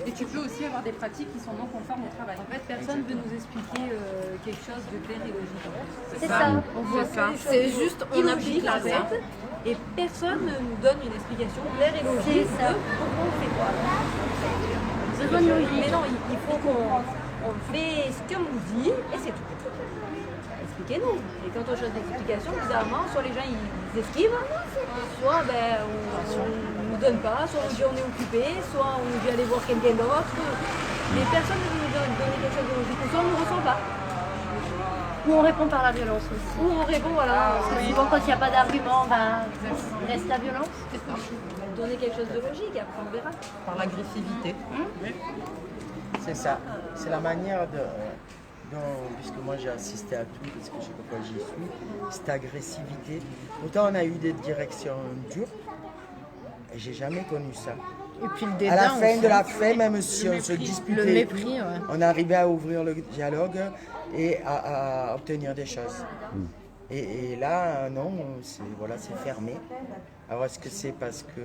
Et tu peux aussi avoir des pratiques qui sont non conformes au travail. En fait, personne ne veut nous expliquer quelque chose de clair et logique. C'est ça. On voit ça. C'est juste, on applique la règle. Et personne ne nous donne une explication claire et logique C'est ça. de pourquoi on fait quoi. C'est bonne logique. Mais non, il faut qu'on fait ce qu'on nous dit et c'est tout. Expliquez-nous. Et quand on cherche des explications, bizarrement, soit les gens ils esquivent, soit on ne nous donne pas, soit on dit on est occupé, soit on nous dit aller voir quelqu'un d'autre. Mais personne ne veut nous donner quelque chose de logique. Soit on ne nous ressent pas. Ou on répond par la violence aussi. Ou on répond, voilà. Parce que souvent, quand il n'y a pas d'argument, reste la violence. Donner quelque chose de logique, après on verra. Par l'agressivité. C'est ça. C'est la manière puisque moi j'ai assisté à tout, parce que je sais pas pourquoi j'y suis, cette agressivité. Pourtant on a eu des directions dures, et j'ai jamais connu ça. Et puis le dédain, à la fin de la fin, même si on se disputait, le mépris, on arrivait à ouvrir le dialogue et à obtenir des choses. Et là, non, c'est fermé. Alors est-ce que c'est parce que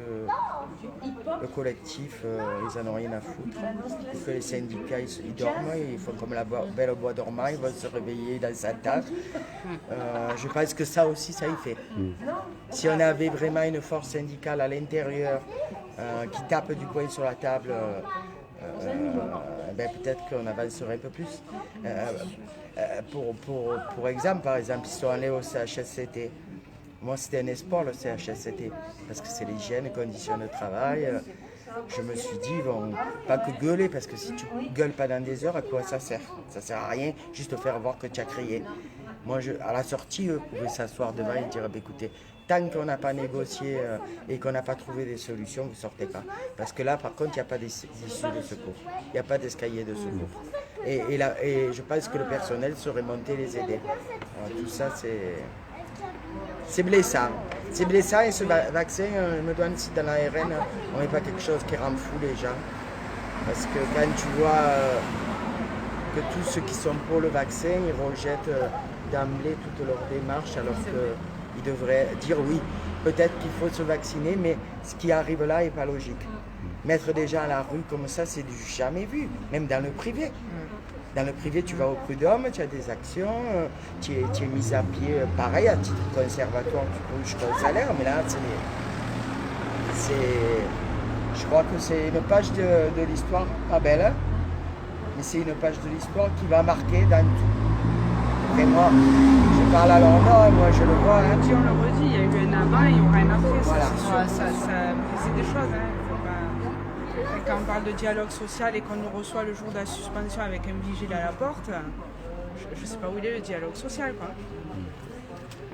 le collectif, ils en ont rien à foutre, ou que les syndicats, ils dorment, ils font comme la belle au bois dormant, ils vont se réveiller dans sa table. Je pense que ça aussi, ça y fait. Si on avait vraiment une force syndicale à l'intérieur qui tape du poing sur la table, peut-être qu'on avancerait un peu plus. Pour exemple, ils sont allés au CHSCT. Moi, c'était un espoir, le CHSCT, parce que c'est l'hygiène, les conditions de travail. Je me suis dit, ils vont pas que gueuler, parce que si tu gueules pendant des heures, à quoi ça sert? Ça sert à rien, juste te faire voir que tu as crié. Moi, à la sortie, eux pouvaient s'asseoir devant et dire, écoutez, tant qu'on n'a pas négocié et qu'on n'a pas trouvé des solutions, vous ne sortez pas. Parce que là, par contre, il n'y a pas d'issue de secours. Il n'y a pas d'escalier de secours. Et je pense que le personnel saurait monter les aider. Alors, tout ça, c'est blessant. C'est blessant et ce vaccin, je me demande si dans l'ARN, on n'est pas quelque chose qui rend fou les gens. Parce que quand tu vois que tous ceux qui sont pour le vaccin, ils rejettent d'emblée toute leur démarche alors qu'ils devraient dire oui, peut-être qu'il faut se vacciner, mais ce qui arrive là n'est pas logique. Mettre des gens à la rue comme ça, c'est du jamais vu, même dans le privé. Dans le privé, tu vas au prud'homme, tu as des actions, tu es mis à pied, pareil, à titre conservatoire, tu touches ton salaire, mais là, je crois que c'est une page de l'histoire, pas belle, hein, mais c'est une page de l'histoire qui va marquer dans tout. Et moi, je parle à leur nom, moi je le vois. On le redit, il y a eu un avant et il y aura un après, voilà. C'est des choses. Hein. Quand on parle de dialogue social et qu'on nous reçoit le jour de la suspension avec un vigile à la porte, je ne sais pas où il est le dialogue social, quoi.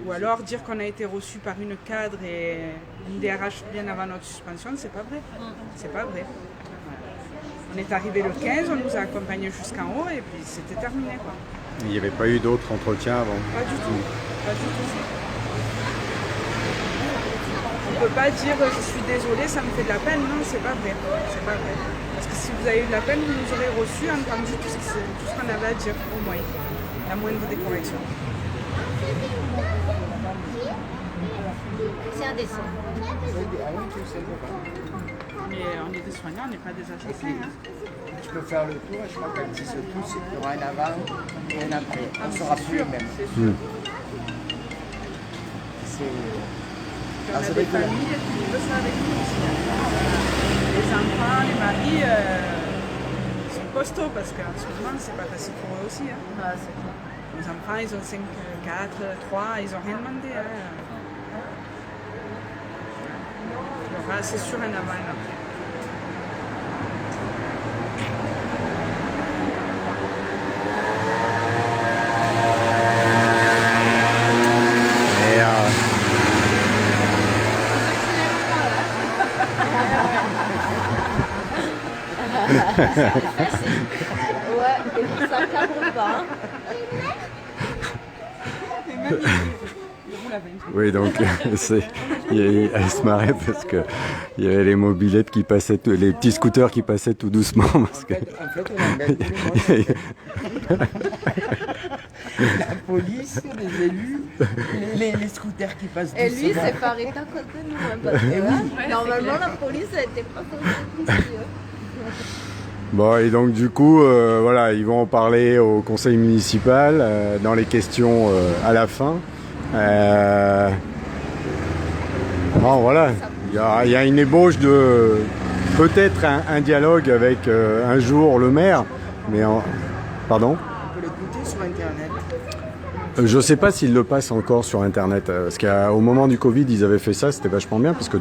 Ou alors dire qu'on a été reçu par une cadre et une DRH bien avant notre suspension, c'est pas vrai. C'est pas vrai. On est arrivé le 15, on nous a accompagnés jusqu'en haut et puis c'était terminé, quoi. Il n'y avait pas eu d'autres entretiens avant? Pas du tout. Pas du tout. On ne peut pas dire je suis désolée, ça me fait de la peine. Non, c'est pas vrai. C'est pas vrai. Parce que si vous avez eu de la peine, vous nous aurez reçu, entendu tout ce qu'on avait à dire, au moins. La moindre des corrections. C'est indécent. Mais on est des soignants, on n'est pas des assassins. Hein. Tu peux faire le tour, et je crois qu'elle dit ce tout, c'est qu'il y aura un avant et un après. On ne sera plus les mêmes. On a des familles qui vivent ça avec nous aussi. Les enfants, les maris, sont costaud parce qu'en ce moment, c'est pas facile pour eux aussi. Hein. Ah, c'est clair. Les enfants, ils ont 5, 4, 3, ils n'ont rien demandé. Hein. Enfin, c'est sûr un avant et un après. Ouais, et puis ça cadre pas. Hein. Oui, donc elle se marrait parce que il y avait les mobylettes qui passaient, les petits scooters qui passaient tout doucement. Parce que... La police, les élus, les scooters qui passent doucement. Et lui, c'est pas arrêté à côté de nous. Hein, parce que, là, normalement, la police, elle était pas censée ici. Bon, et donc du coup, voilà, ils vont en parler au conseil municipal dans les questions à la fin. Bon, voilà, il y a une ébauche de peut-être un dialogue avec un jour le maire, mais pardon. On peut l'écouter sur Internet. Je ne sais pas s'ils le passent encore sur Internet, parce qu'au moment du Covid, ils avaient fait ça, c'était vachement bien, parce que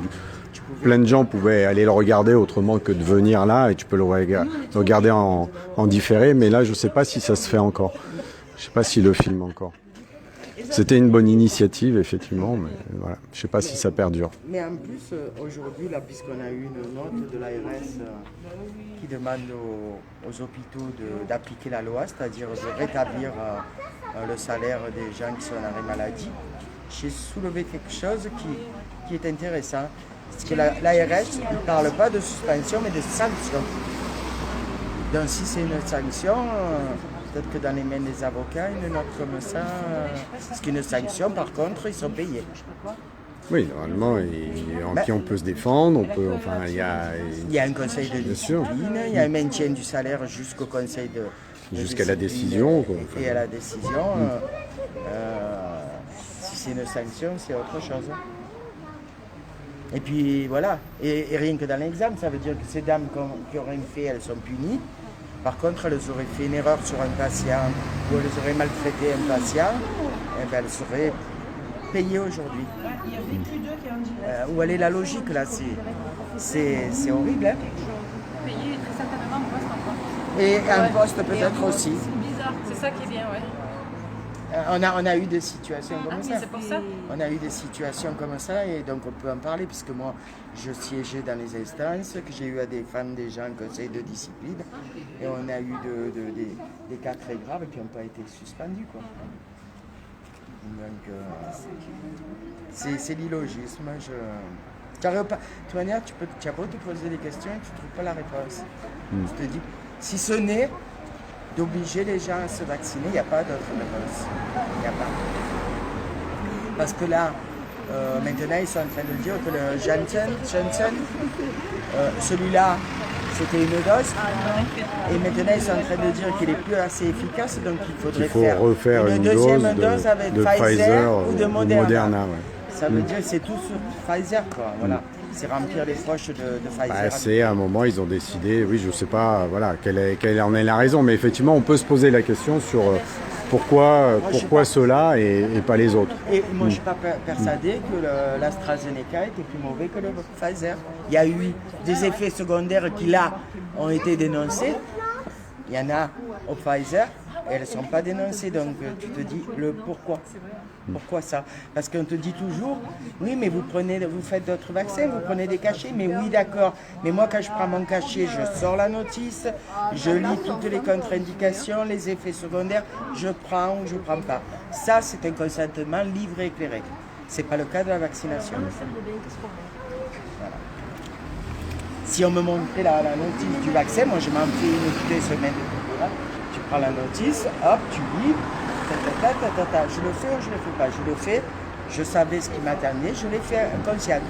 plein de gens pouvaient aller le regarder autrement que de venir là, et tu peux le regarder en différé, mais là, je ne sais pas si ça se fait encore. Je ne sais pas s'ils le filment encore. C'était une bonne initiative, effectivement, mais voilà, je ne sais pas si ça perdure. Mais en plus, aujourd'hui, là, puisqu'on a eu une note de l'ARS qui demande aux hôpitaux d'appliquer la loi, c'est-à-dire de rétablir le salaire des gens qui sont en arrêt maladie, j'ai soulevé quelque chose qui est intéressant. Parce que l'ARS ne parle pas de suspension, mais de sanction. Donc si c'est une sanction, peut-être que dans les mains des avocats, une note comme ça, parce qu'une sanction, par contre, ils sont payés. Oui, normalement, puis on peut se défendre, on peut, enfin, il y a un conseil de discipline, il y a un maintien du salaire jusqu'au conseil de jusqu'à la décision. Quoi. Et à la décision, si c'est une sanction, c'est autre chose. Et puis voilà, et rien que dans l'examen, ça veut dire que ces dames qui auraient fait, elles sont punies. Par contre, elles auraient fait une erreur sur un patient ou elles auraient maltraité un patient, et ben elles seraient payées aujourd'hui. Où elle est la logique là, c'est horrible. Hein. Payées très certainement en poste encore. Et un poste peut-être aussi. C'est bizarre, c'est ça qui est bien, ouais. On a eu des situations comme ça. C'est pour ça. On a eu des situations comme ça et donc on peut en parler puisque moi je siégeais dans les instances, que j'ai eu à défendre des gens en conseil de discipline et on a eu des cas très graves qui n'ont pas été suspendus. Quoi. Donc c'est l'illogisme. Tu as beau te poser des questions et tu ne trouves pas la réponse. Je te dis, si ce n'est d'obliger les gens à se vacciner, il n'y a pas d'autre réponse. Il n'y a pas. Parce que là, maintenant, ils sont en train de dire que le Janssen, celui-là, c'était une dose. Et maintenant, ils sont en train de dire qu'il n'est plus assez efficace, donc il faudrait refaire une deuxième dose avec Pfizer ou de Moderna. Ouais. Ça veut dire que c'est tout sur Pfizer, quoi. Voilà. C'est remplir les poches de Pfizer. C'est à un moment, ils ont décidé, oui, je ne sais pas voilà, quelle en est la raison, mais effectivement, on peut se poser la question sur pourquoi ceux-là et pas les autres. Et moi, je ne suis pas persuadé que l'AstraZeneca était plus mauvais que le Pfizer. Il y a eu des effets secondaires qui, là, ont été dénoncés. Il y en a au Pfizer et elles ne sont pas dénoncées. Donc, tu te dis le pourquoi. Pourquoi ça? Parce qu'on te dit toujours, oui, mais vous faites d'autres vaccins, vous prenez des cachets, mais oui, d'accord. Mais moi, quand je prends mon cachet, je sors la notice, je lis toutes les contre-indications, les effets secondaires, je prends ou je ne prends pas. Ça, c'est un consentement libre et éclairé. Ce n'est pas le cas de la vaccination. Voilà. Si on me montrait la notice du vaccin, moi, je m'en fais une toutes les semaines. Voilà. Tu prends la notice, hop, tu lis. Je le fais ou je ne le fais pas. Je le fais, je savais ce qui m'attendait, je l'ai fait consciente.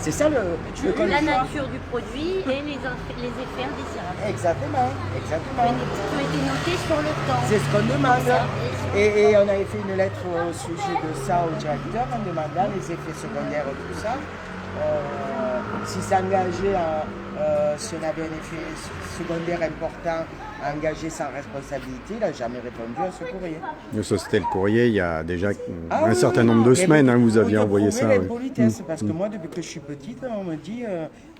C'est ça le la nature du produit et les effets indésirables. Exactement. Qui ont été notés sur le temps. C'est ce qu'on demande. Et on avait fait une lettre au sujet de ça au directeur en demandant les effets secondaires, tout ça. s'il s'engageait, si on avait un effet secondaire important à engager sans responsabilité, il n'a jamais répondu à ce courrier. Mais ça, c'était le courrier il y a déjà un certain nombre de semaines, vous aviez envoyé ça. Oui. Parce que moi, depuis que je suis petite, on me dit,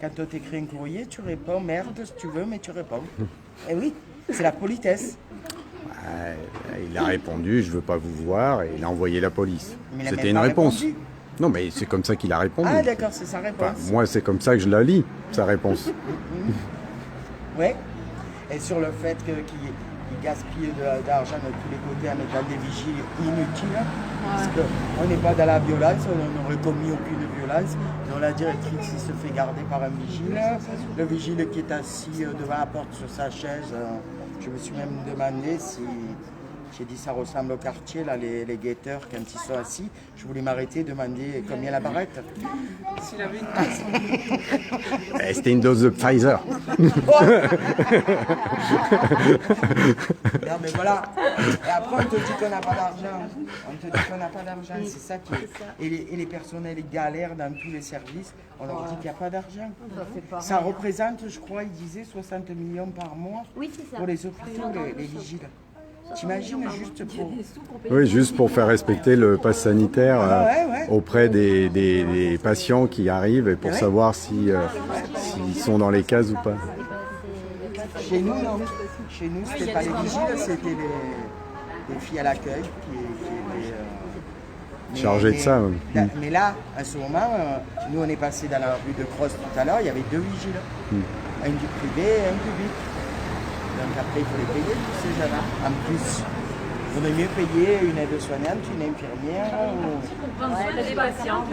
quand on t'écrit un courrier, tu réponds merde si tu veux, mais tu réponds. Et oui, c'est la politesse. Il a répondu, je veux pas vous voir, et il a envoyé la police. C'était une réponse. Répondu. Non, mais c'est comme ça qu'il a répondu. Ah d'accord, c'est sa réponse. Enfin, moi, c'est comme ça que je la lis, sa réponse. Oui. Et sur le fait qu'il gaspille d'argent de tous les côtés en mettant des vigiles inutiles, parce qu'on n'est pas dans la violence, on n'aurait commis aucune violence. Donc la directrice il se fait garder par un vigile. Le vigile qui est assis devant la porte sur sa chaise, je me suis même demandé si... J'ai dit ça ressemble au quartier, là, les guetteurs, quand ils sont assis. Je voulais m'arrêter et demander combien la barrette. S'il avait une tasse. C'était une dose de Pfizer. Non mais voilà. Et après on te dit qu'on n'a pas d'argent. C'est ça qui est. Et les personnels galèrent dans tous les services. On leur dit qu'il n'y a pas d'argent. Ça représente, je crois, ils disaient 60 millions par mois pour les hôpitaux, les vigiles. T'imagines juste pour... Oui, juste pour faire respecter le pass sanitaire auprès des patients qui arrivent et pour savoir s'ils sont dans les cases ou pas. Chez nous, non. Chez nous, c'était pas les vigiles, c'était des filles à l'accueil qui étaient... chargées de ça. Mais là, à ce moment, nous on est passé dans la rue de Cross tout à l'heure, il y avait 2 vigiles. Un du privé et un public. Donc après, il faut les payer, tous ces gens-là. En plus, il vaut mieux payer une aide-soignante, une infirmière. Prendre soin des patients.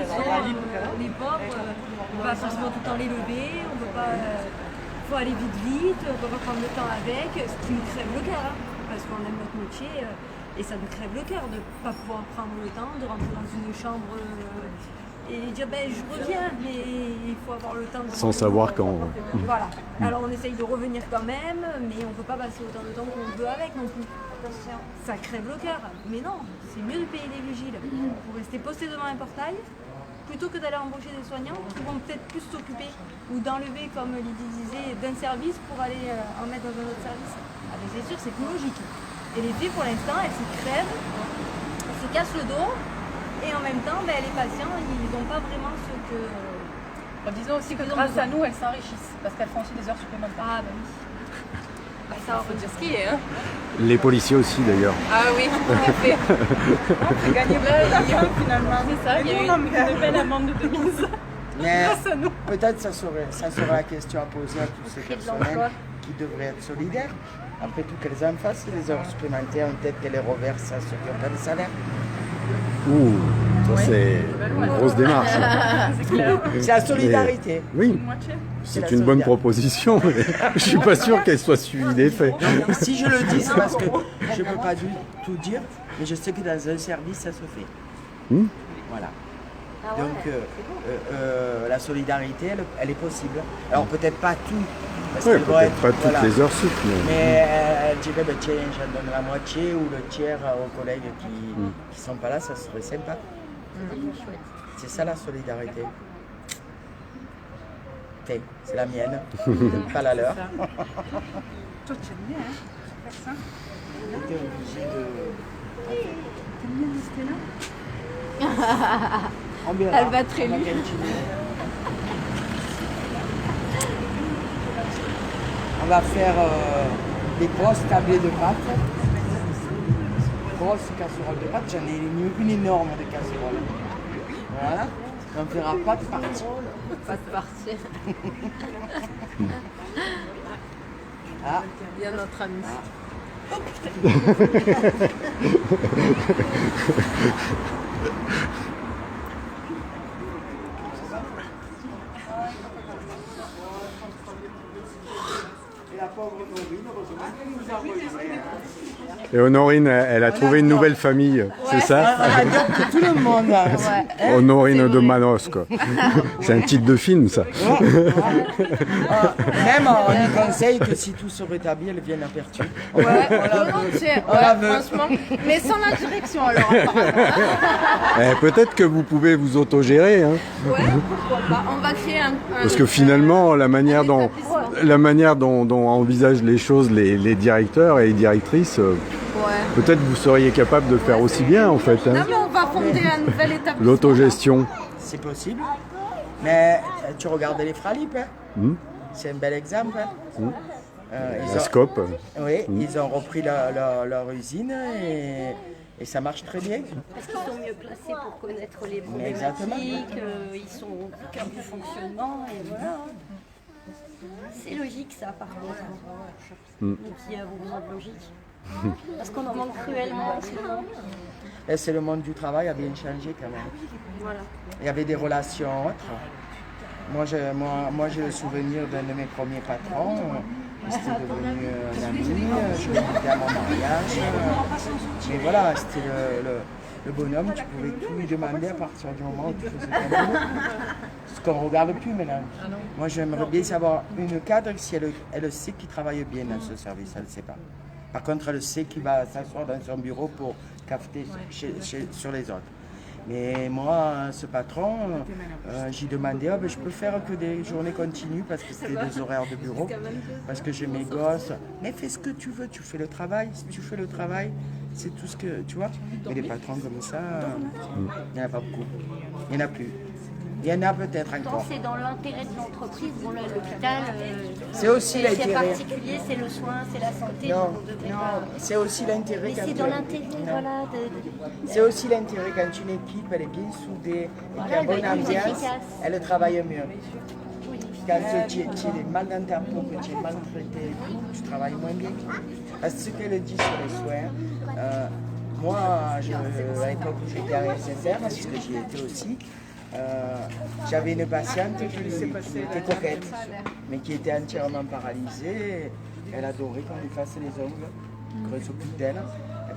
Les pauvres, on ne va pas forcément tout le temps les lever, on peut pas. Faut aller vite, on ne peut pas prendre le temps avec. Ce qui nous crève le cœur, parce qu'on aime notre métier. Et ça nous crève le cœur de ne pas pouvoir prendre le temps, de rentrer dans une chambre et dire je reviens, mais il faut avoir le temps de... Sans savoir quand... Voilà. Alors on essaye de revenir quand même, mais on ne peut pas passer autant de temps qu'on veut avec non plus. Ça crève le cœur. Mais non, c'est mieux de payer des vigiles pour rester postés devant un portail, plutôt que d'aller embaucher des soignants qui vont peut-être plus s'occuper ou d'enlever, comme Lydie disait, d'un service pour aller en mettre dans un autre service. Ah, mais c'est sûr, c'est plus logique. Et les filles, pour l'instant, elles se crèvent, elles se cassent le dos. Et en même temps, les patients, ils n'ont pas vraiment ce que... disons aussi que grâce à nous, elles s'enrichissent, parce qu'elles font aussi des heures supplémentaires. Ah oui. Ça, faut dire ce qui est. Hein. Les policiers aussi, d'ailleurs. Ah oui, tout à fait. On fait gagner beaucoup d'argent, finalement. C'est ça, il y a eu une belle amende de 2000. Mais peut-être ça serait la question à poser à tous ces personnels qui devraient être solidaires. Après tout, qu'elles en fassent les heures supplémentaires, peut-être qu'elles les reversent à ceux qui n'ont pas de salaire. Ouh, ça c'est une grosse démarche. C'est la solidarité. Mais, oui, c'est une bonne proposition, mais je suis pas sûr qu'elle soit suivie des faits. Si je le dis, c'est parce que je ne peux pas tout dire, mais je sais que dans un service, ça se fait. Voilà. Donc la solidarité, elle est possible. Alors peut-être pas tout. Oui, peut-être pas toutes les heures sup. Mais elle dirait, tiens, j'en donne la moitié ou le tiers aux collègues qui ne sont pas là, ça serait sympa. C'est ça la solidarité. C'est la mienne, pas la leur. Toi, tu aimes bien, faire ça. J'étais obligé de... T'aimes bien rester là? On verra. Elle va très vite. On va faire des grosses tablées de pâtes. Grosses casseroles de pâtes. J'en ai une énorme de casserole. Voilà. On fera pâtes parties. Pâtes parties. Ah. Bien notre ami. Et la pauvre Honorine, heureusement qu'elle nous a rejoints. Et Honorine, elle a trouvé une nouvelle famille, c'est ça? Elle adopte tout le monde. Ouais. Honorine de Manos, quoi. C'est un titre de film, ça. Même on lui conseille que si tout se rétablit, elle vienne à Pertuis. Ouais, franchement. Mais sans la direction alors. Peut-être que vous pouvez vous autogérer. Hein. Ouais, pourquoi pas. On va créer un Parce que finalement, la manière dont envisagent les choses les directeurs et les directrices, peut-être vous seriez capable de faire aussi bien en fait. Hein. Non mais on va fonder un nouvel établissement. L'autogestion. C'est possible. Mais tu regardes les Fralip, hein. C'est un bel exemple. Hein. La Scope. Oui, ils ont repris leur usine et ça marche très bien. Parce qu'ils sont mieux placés pour connaître les problématiques, ils sont au cœur du fonctionnement et voilà. C'est logique ça par contre. Donc il y a besoin de logique. Parce qu'on en manque cruellement en ce moment. Et c'est le monde du travail a bien changé quand même. Voilà. Il y avait des relations autres. Moi j'ai le souvenir d'un de mes premiers patrons. C'était devenu un ami, je l'invitais à mon mariage. Mais voilà, c'était le bonhomme, tu pouvais tout lui demander à partir du moment où tu faisais ton boulot. Ce qu'on ne regarde plus maintenant. Moi j'aimerais bien savoir une cadre si elle sait qu'il travaille bien dans ce service, elle ne sait pas. Par contre, elle sait qu'il va s'asseoir dans son bureau pour cafeter sur les autres. Mais moi, ce patron, j'ai demandé, je peux faire que des journées continues parce que c'était des horaires de bureau, parce que j'ai mes gosses. Mais fais ce que tu veux, tu fais le travail. Si tu fais le travail, c'est tout ce que tu vois. Mais les patrons comme ça, il n'y en a pas beaucoup. Il n'y en a plus. Il y en a peut-être encore. C'est dans l'intérêt de l'entreprise. Bon, l'hôpital, c'est aussi l'intérêt. C'est particulier, c'est le soin, c'est la santé. Non, c'est aussi l'intérêt. Mais c'est dans l'intérêt, voilà. C'est aussi l'intérêt quand une équipe, elle est bien soudée et qu'il y a bonne ambiance, elle travaille mieux. Quand tu es mal dans ta peau, que tu es maltraité et tout, tu travailles moins bien. Parce que ce qu'elle dit sur les soins, moi, à l'époque où j'étais à SSR, parce que j'y étais aussi, j'avais une patiente qui était coquette, mais qui était entièrement paralysée. Elle adorait qu'on lui fasse les ongles, qu'on s'occupe d'elle.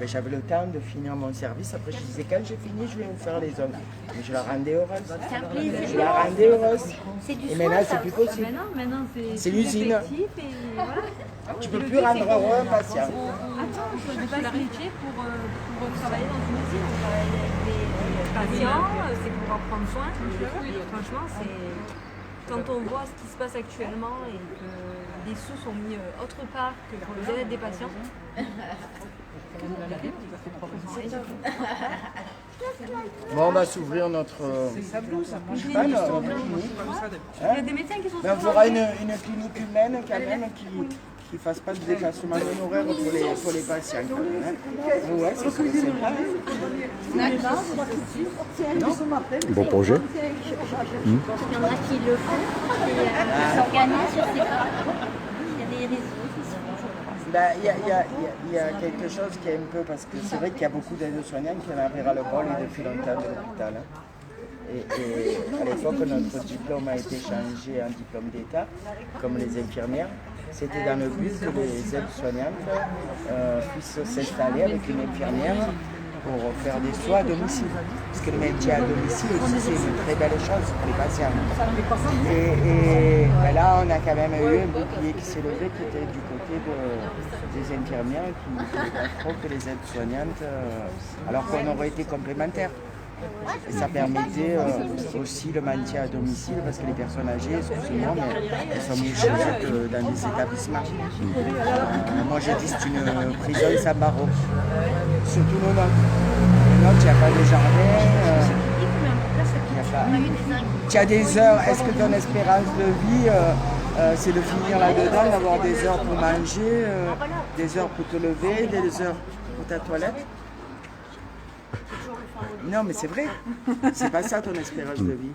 J'avais le temps de finir mon service. Après, je disais, quand j'ai fini, je vais vous faire les ongles. Mais je la rendais heureuse. Je la rendais heureuse. Et maintenant, c'est plus possible. C'est l'usine. Tu peux plus rendre heureux un patient. Attends, on ne pas l'amitié pour travailler dans une usine. On travaille avec les patients, c'est pour en prendre soin. Franchement, quand on voit ce qui se passe actuellement et que les sous sont mis autre part que pour le bien-être des patients. Bon, on va s'ouvrir notre. Il y a des médecins qui sont on fera une clinique humaine quand même qui ne fasse pas de déplacement d'honoraires pour les patients. Ouais, c'est sympa. Bon projet. Il y en a qui le font, qui s'organisent, je ne sais pas. Il y a des réseaux. Il y a quelque chose qui est un peu, parce que c'est vrai qu'il y a beaucoup d'aides-soignants qui en avaient ras-le-bol et depuis longtemps de l'hôpital. Et à l'époque, notre diplôme a été changé en diplôme d'État, comme les infirmières. C'était dans le but que les aides-soignantes puissent s'installer avec une infirmière pour faire des soins à domicile. Parce que le maintien à domicile aussi, c'est une très belle chose pour les patients. Et là, on a quand même eu un bouclier qui s'est levé, qui était du côté des infirmières, qui ne voulaient pas trop que les aides-soignantes, alors qu'on aurait été complémentaires. Et ça permettait aussi le maintien à domicile, parce que les personnes âgées, excusez-moi, mais elles sont mieux chez elles dans des établissements. Moi, j'ai dit c'est une prison sans barreaux. Surtout nos notes. Les notes, il n'y a pas de jardin. Tu as des heures. Est-ce que ton espérance de vie, c'est de finir là-dedans, d'avoir des heures pour manger, des heures pour te lever, des heures pour ta toilette? Non, mais c'est vrai. C'est pas ça ton espérance de vie.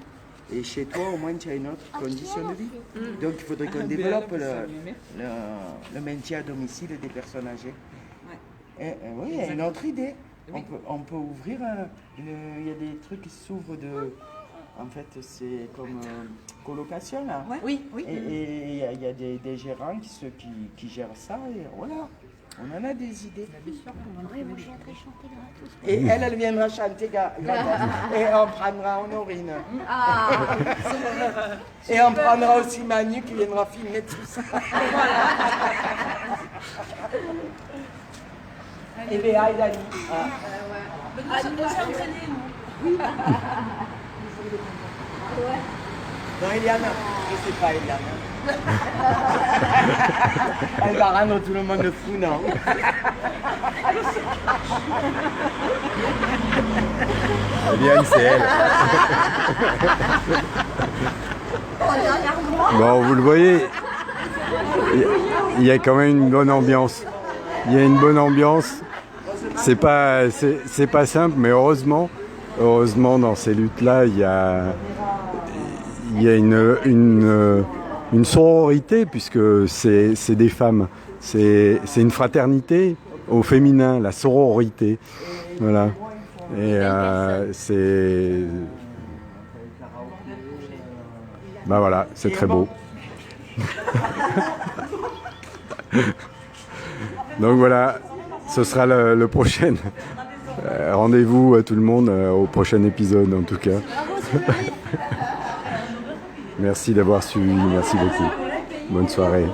Et chez toi, au moins, tu as une autre condition de vie. Donc, il faudrait qu'on développe le maintien à domicile des personnes âgées. Oui, il y a une autre idée. On peut ouvrir, il y a des trucs qui s'ouvrent En fait, c'est comme colocation là. Ouais. Oui, oui. Et il y a des gérants qui gèrent ça et voilà. On en a des idées. Oui, moi je viendrai chanter gratos. Et elle viendra chanter gratos. Et on prendra Honorine. Ah, et on prendra aussi Manu qui viendra filmer tout ça. Et Béa et Dani. On s'est entraînés, nous. Oui. Non, Eliane, je sais pas, Eliane. Elle va rendre tout le monde fou, non? Eliane, c'est elle. Bon, vous le voyez, il y a quand même une bonne ambiance. Il y a une bonne ambiance. C'est pas simple, mais heureusement, dans ces luttes-là, il y a une sororité, puisque c'est des femmes. C'est une fraternité au féminin, la sororité. Voilà. Et c'est... Ben voilà, c'est très beau. Donc voilà, ce sera le prochain. Rendez-vous à tout le monde au prochain épisode en tout cas. Merci d'avoir suivi, merci beaucoup. Bonne soirée.